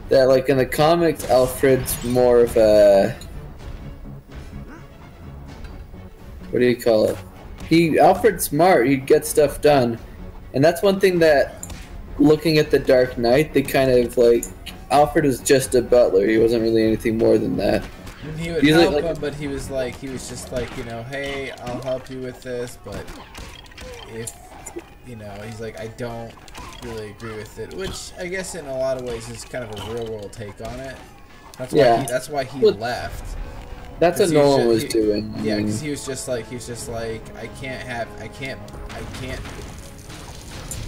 that, like, in the comics, Alfred's more of a, what do you call it? Alfred's smart. He gets stuff done, and that's one thing that, looking at the Dark Knight, they kind of like, Alfred was just a butler. He wasn't really anything more than that. And he would help him, but he was just like, you know, hey, I'll help you with this, but if, you know, he's like, I don't really agree with it, which I guess in a lot of ways is kind of a real world take on it. That's why he left. That's what Nolan was doing. Yeah, because he was just like, I can't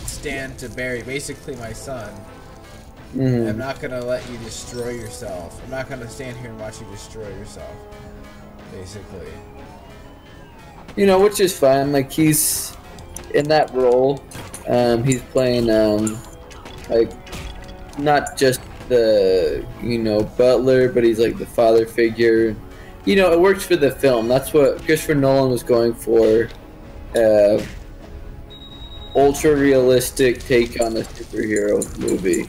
stand to bury basically my son I'm not gonna let you destroy yourself. I'm not gonna stand here and watch you destroy yourself. Basically. You know, which is fine. Like, he's in that role. He's playing, like, not just the, you know, butler, but he's like the father figure. You know, it works for the film. That's what Christopher Nolan was going for. Ultra realistic take on a superhero movie.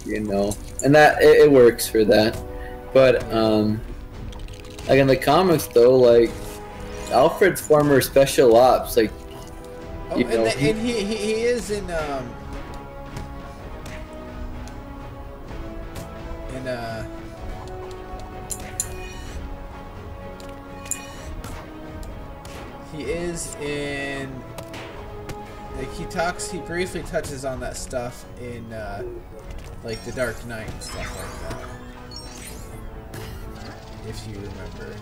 You know, and that it works for that. But like in the comics though, like Alfred's former special ops, like he is in he is in, like, he briefly touches on that stuff in like The Dark Knight and stuff like that, if you remember.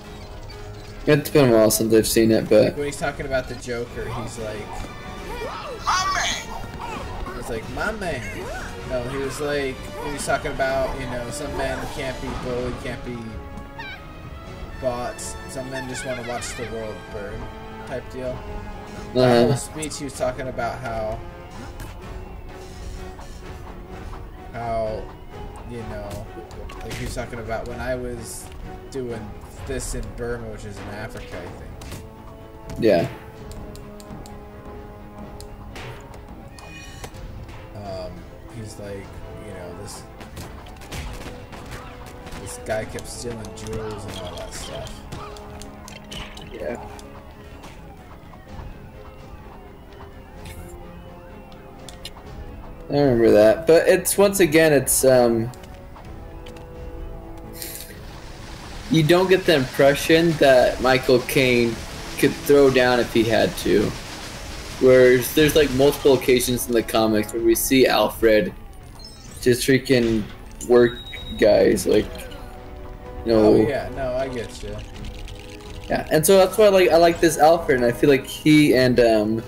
It's been a while since I've seen it, but like when he's talking about the Joker, he's like, my man. He's like, my man. No, he was like, when he's talking about, you know, some men can't be bullied, can't be bought. Some men just want to watch the world burn, type deal. The whole speech, he was talking about how, you know, like he was talking about when I was doing this in Burma, which is in Africa, I think. Yeah. He's like, you know, this guy kept stealing jewels and all that stuff. Yeah. I remember that, but it's, once again, it's you don't get the impression that Michael Caine could throw down if he had to. Whereas there's like multiple occasions in the comics where we see Alfred just freaking work guys, like, you know. Oh yeah, no, I get you. Yeah, and so that's why I like this Alfred, and I feel like he and Ben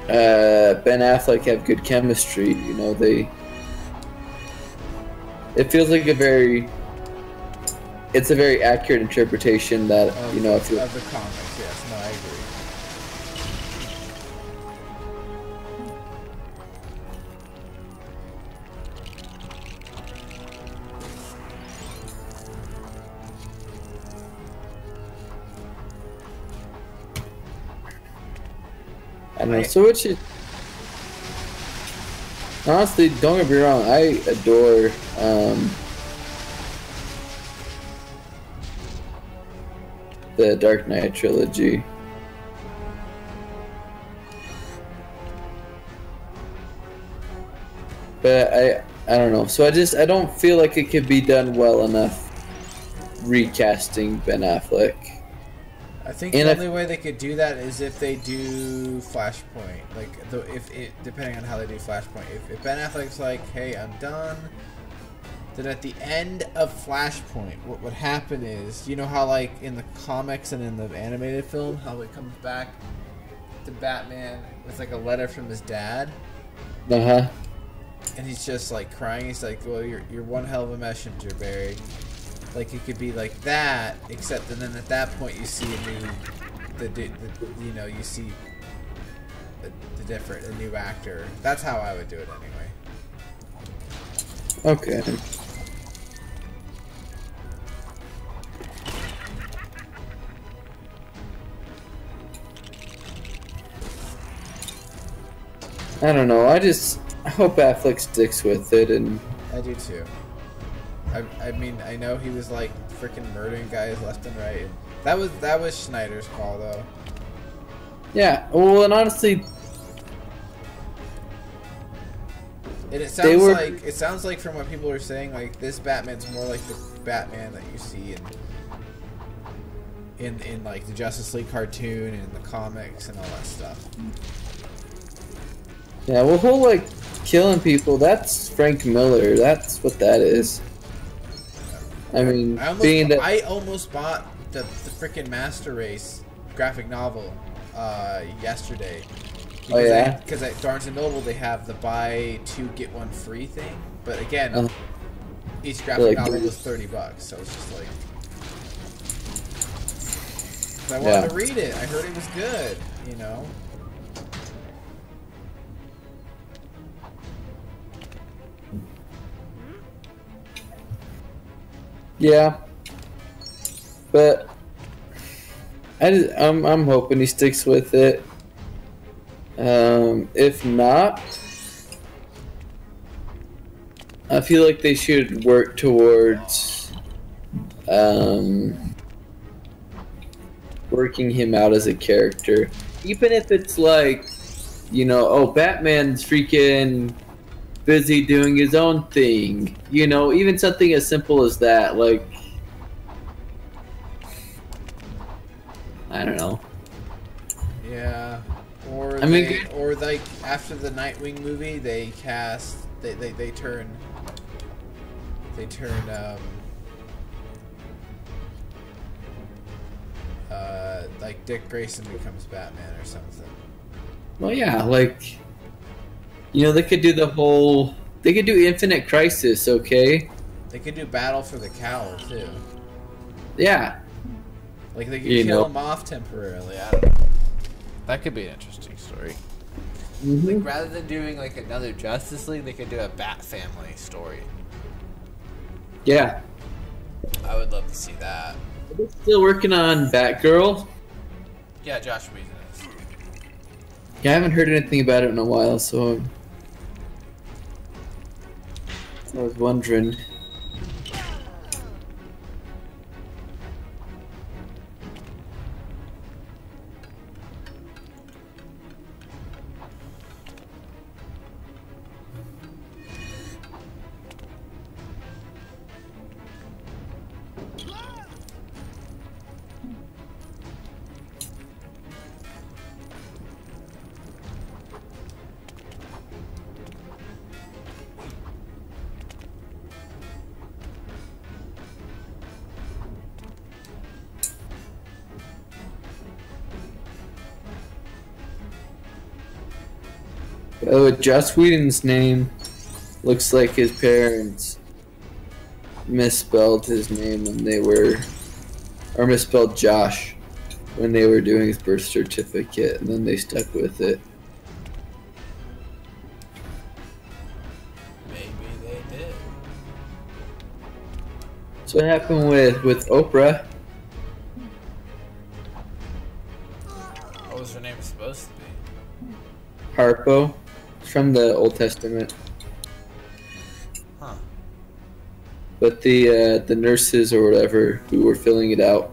Affleck have good chemistry. You know, it feels like it's a very accurate interpretation that, you know, of the comics. Yes, no, I agree. I don't know. So which is, honestly, don't get me wrong, I adore the Dark Knight trilogy. But I don't know. So I don't feel like it could be done well enough recasting Ben Affleck. I think the only way they could do that is if they do Flashpoint. Like, depending on how they do Flashpoint. If Ben Affleck's like, hey, I'm done, then at the end of Flashpoint, what would happen is, you know how, like, in the comics and in the animated film, how it comes back to Batman with, like, a letter from his dad? Uh-huh. And he's just, like, crying. He's like, well, you're one hell of a messenger, Barry. Like, it could be like that, except, and then at that point you see you know, you see a new actor. That's how I would do it anyway. Okay. I don't know. I hope Affleck sticks with it, and I do too. I mean, I know he was like freaking murdering guys left and right. That was Schneider's call, though. Yeah. Well, and honestly, and it sounds like from what people are saying, like, this Batman's more like the Batman that you see in like the Justice League cartoon and the comics and all that stuff. Yeah. Well, whole like killing people, that's Frank Miller. That's what that is. I mean, I almost bought the freaking Master Race graphic novel yesterday, Oh yeah. Because at Barnes and Noble they have the buy two get one free thing, but again, each graphic novel was $30, so it's just like. I wanted to read it. I heard it was good. You know. Yeah. But I'm hoping he sticks with it. If not, I feel like they should work towards working him out as a character, even if it's like, you know, oh, Batman's freaking busy doing his own thing, you know, even something as simple as that, like, I don't know. Yeah, or or like after the Nightwing movie, they turn like Dick Grayson becomes Batman or something. Well, yeah, like, you know, they could do they could do Infinite Crisis, okay? They could do Battle for the Cowl too. Yeah. Like they could kill him off temporarily. I don't know. That could be an interesting story. Like rather than doing like another Justice League, they could do a Bat Family story. Yeah. I would love to see that. Are they still working on Batgirl? Yeah, Josh Whedon is. Yeah, I haven't heard anything about it in a while, so I was wondering. Oh, Joss Whedon's name looks like his parents misspelled his name when they were, or misspelled Josh when they were doing his birth certificate, and then they stuck with it. Maybe they did. So what happened with Oprah? What was her name supposed to be? Harpo, from the Old Testament. Huh. But the nurses or whatever who were filling it out,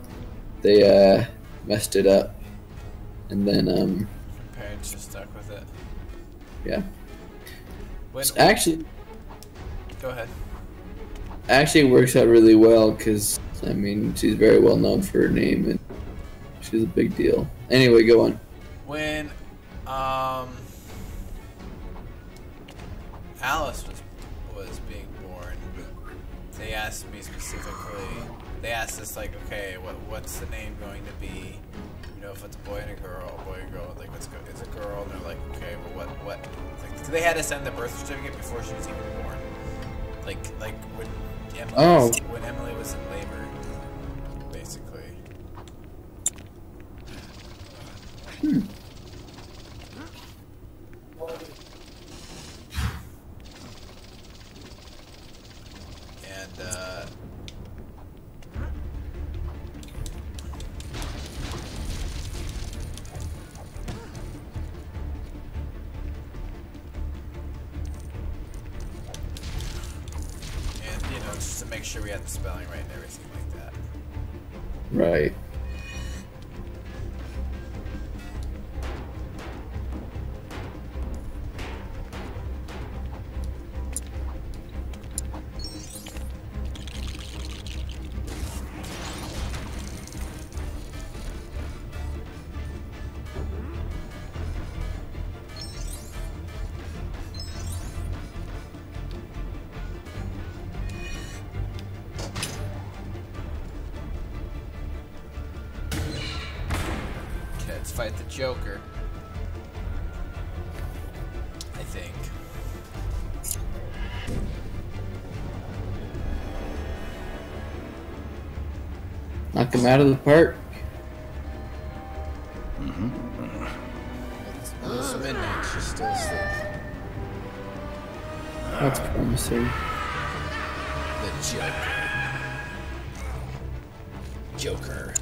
they messed it up, and then Her parents just stuck with it. yeah. Actually, go ahead. Actually, it works out really well because I mean she's very well known for her name and she's a big deal. Anyway, go on. When Alice was being born, they asked me specifically. They asked us like, okay, what's the name going to be? You know, if it's a boy and a girl, like it's a girl, and they're like, okay, well what? Like, they had to send the birth certificate before she was even born. Like when Emily was in labor, basically. And you know, just to make sure we had the spelling right and everything like that. Right. Fight the Joker. Knock him out of the park. It's midnight. She's still asleep. That's promising. The Joker.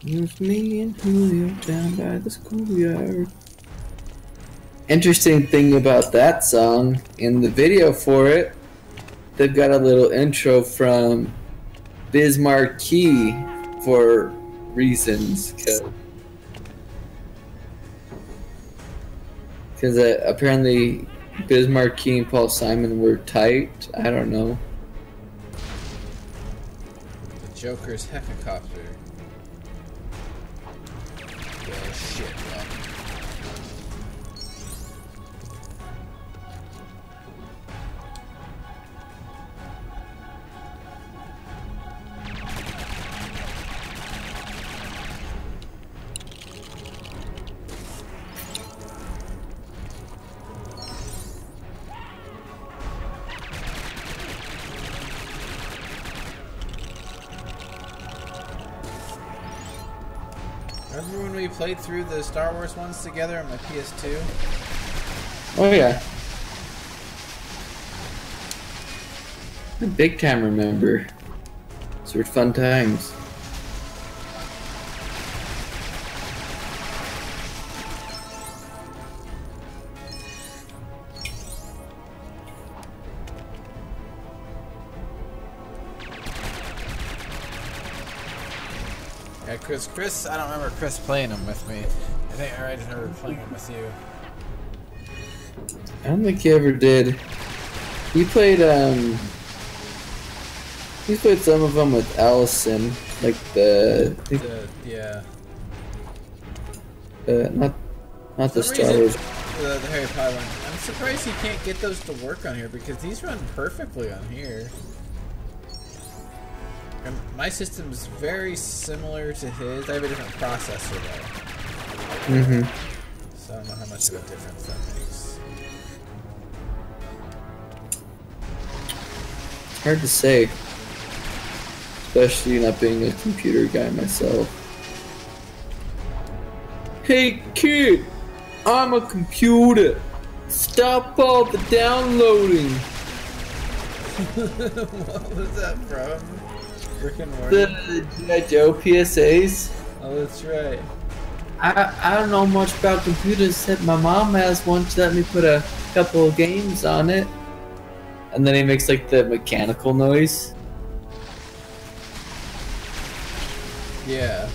There's me and Julio down by the schoolyard. Interesting thing about that song, in the video for it, they've got a little intro from Biz Markie for reasons, because apparently Biz Markie and Paul Simon were tight. I don't know. The Joker's helicopter. Oh shit, man. Remember when we played through the Star Wars ones together on my PS2? Oh yeah. I big time remember. Those were fun times. Yeah, Chris, I don't remember Chris playing them with me. I think I just remember playing them with you. I don't think he ever did. He played some of them with Allison, like Yeah. not the For some Star Wars. reason, the Harry Potter one. I'm surprised he can't get those to work on here because these run perfectly on here. And my system is very similar to his. I have a different processor though. Mm-hmm. So I don't know how much of a difference that makes. Hard to say, especially not being a computer guy myself. Hey kid, I'm a computer. Stop all the downloading. What was that from? Rick and Morty? The G.I. Joe PSAs. Oh, that's right. I don't know much about computers except my mom has one. She let me put a couple of games on it. And then he makes like the mechanical noise. Yeah.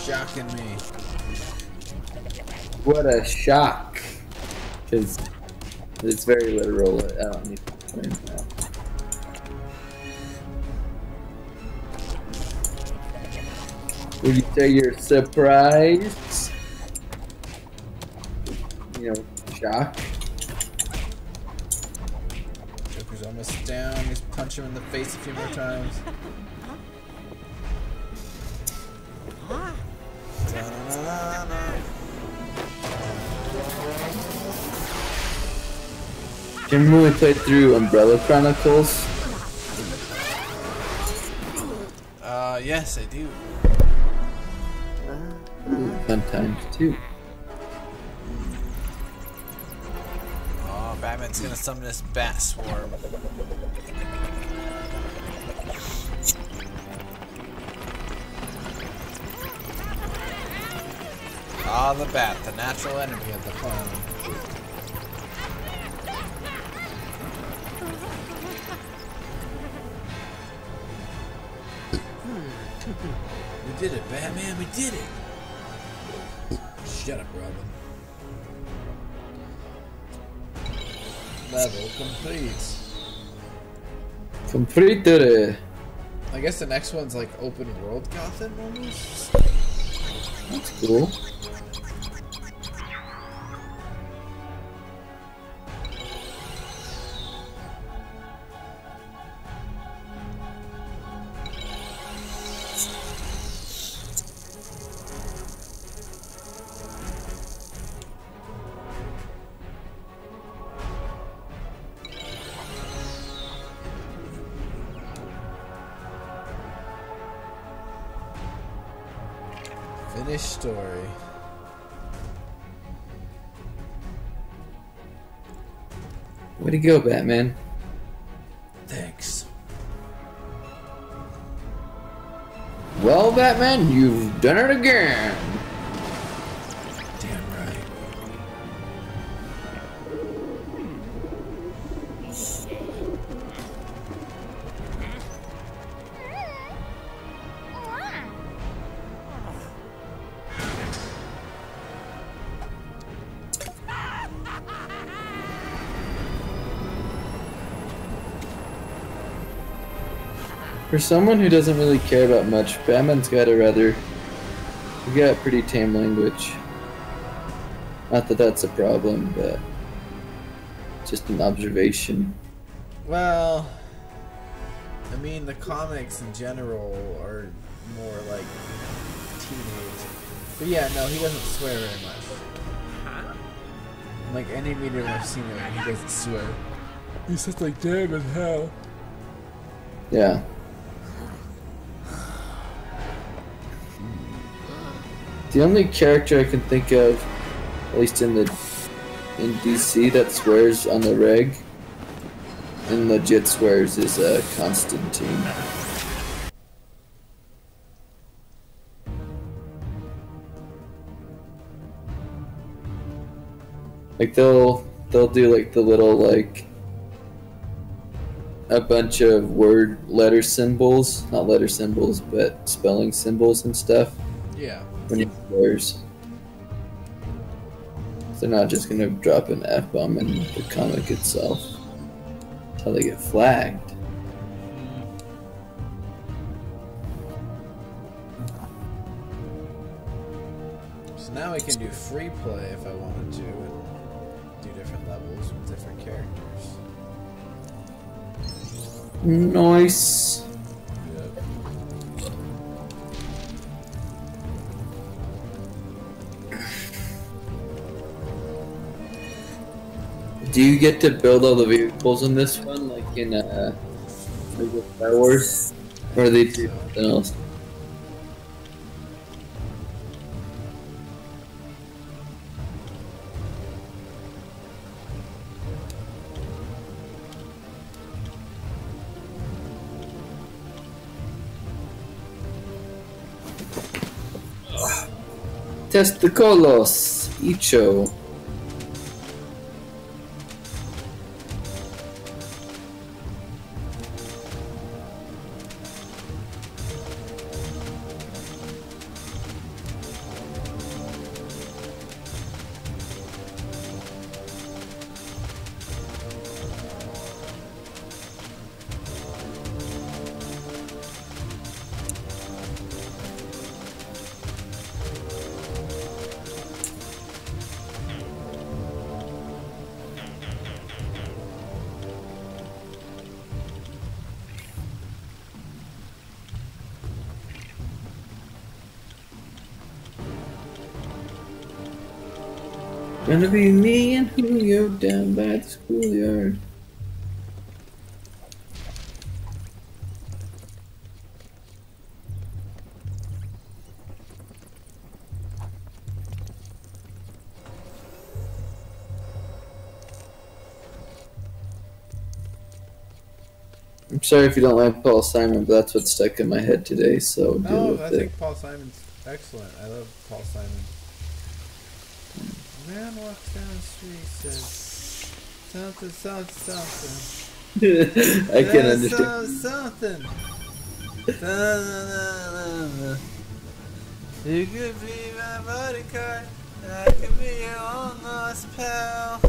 shocking me. What a shock. Because it's very literal. I don't need to explain that. Would you say you're surprised? You know, shocked? Joker's almost down. Just punch him in the face a few more times. Do you remember we played through Umbrella Chronicles? Yes, I do. Fun times too. Oh, Batman's gonna summon this bat swarm. Ah, the bat, the natural enemy of the clown. We did it, Batman, we did it! Shut up, Robin. Level complete. Completed. I guess the next one's like open world Gotham almost? That's cool. Finish story. Way to go, Batman. Thanks. Well, Batman, you've done it again. Damn right. For someone who doesn't really care about much, Batman's got a pretty tame language. Not that that's a problem, but just an observation. Well, I mean, the comics in general are more like teenage. But yeah, no, he doesn't swear very much. Like any medium I've seen him, he doesn't swear. He's just like, damn as hell. Yeah. The only character I can think of, at least in DC, that swears on the reg and legit swears is Constantine. Like they'll do like the little like a bunch of letter symbols, not letter symbols, but spelling symbols and stuff. Yeah. When he swears. They're not just gonna drop an F-bomb in the comic itself. That's how they get flagged. So now we can do free play if I wanted to and do different levels with different characters. Nice. Do you get to build all the vehicles in this one, like in Lego Star Wars? Or are they do something else? Testicolos, Icho. Gonna be me and Julio down by the schoolyard. I'm sorry if you don't like Paul Simon, but that's what's stuck in my head today, so deal No, with I it. think Paul Simon's excellent. I love Paul Simon. Man walks down the street, says something, something, something. I can understand. Something. You could be my bodyguard. I could be your long lost pal.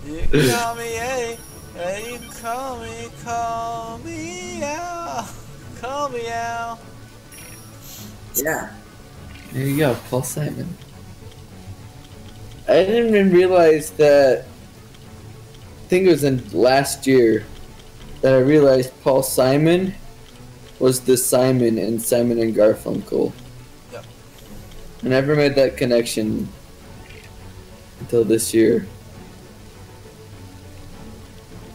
You can call me A. Yeah, you can call me Al. Call me Al. Yeah. There you go, Paul Simon. I didn't even realize that. I think it was in last year that I realized Paul Simon was the Simon in Simon and Garfunkel. Yep. I never made that connection until this year.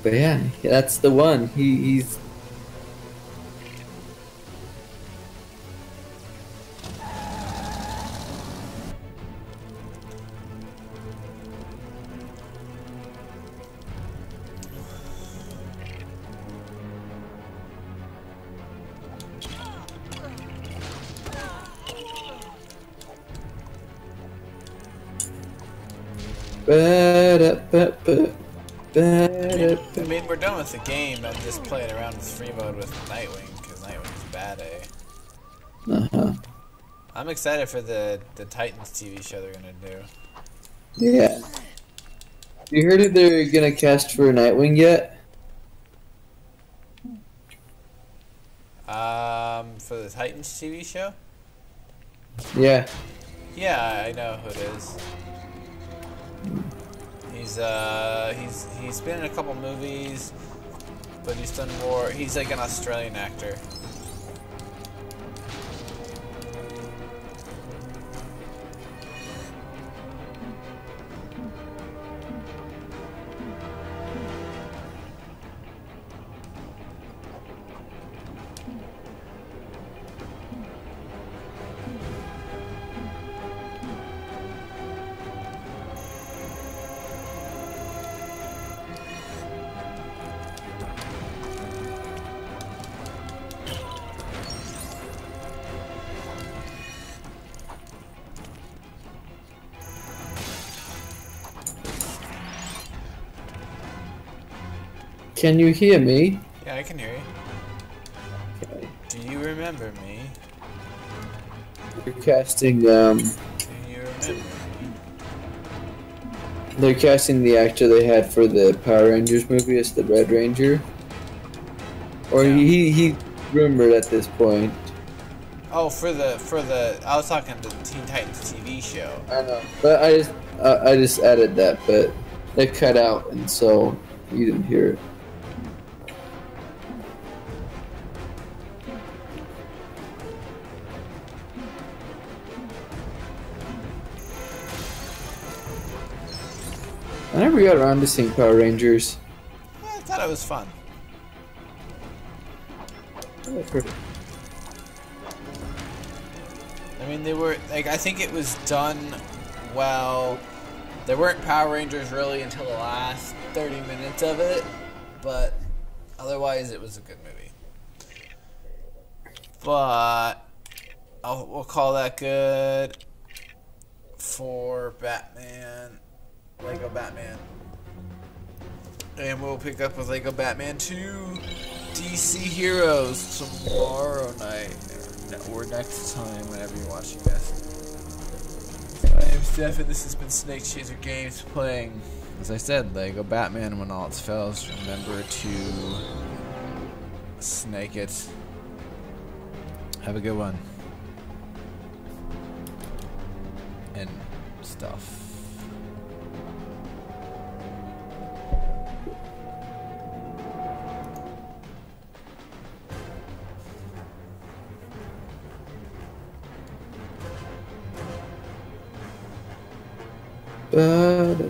But yeah, that's the one. He's. I mean, we're done with the game. I'm just playing around with free mode with Nightwing, because Nightwing's bad, eh? Uh-huh. I'm excited for the Titans TV show they're gonna do. Yeah. You heard if they're gonna cast for Nightwing yet? For the Titans TV show? Yeah. Yeah, I know who it is. He's been in a couple movies, but he's done more. He's like an Australian actor. Can you hear me? Yeah, I can hear you. Okay. Do you remember me? They're casting, Do you remember me? they're casting the actor they had for the Power Rangers movie as the Red Ranger. Or Yeah. he's rumored at this point. Oh, for the I was talking to the Teen Titans TV show. I know. But I just added that, but they cut out, and so you didn't hear it. I never got around to seeing Power Rangers. I thought it was fun. I mean, they were like, I think it was done well. There weren't Power Rangers really until the last 30 minutes of it, but otherwise it was a good movie. But we'll call that good for Batman, Lego Batman. And we'll pick up with Lego Batman 2 DC Heroes tomorrow night. Or next time, whenever you're watching this. My name's Steph, and this has been Snake Chaser Games playing, as I said, Lego Batman when all else fails. Remember to snake it. Have a good one. And stuff. Ba-da.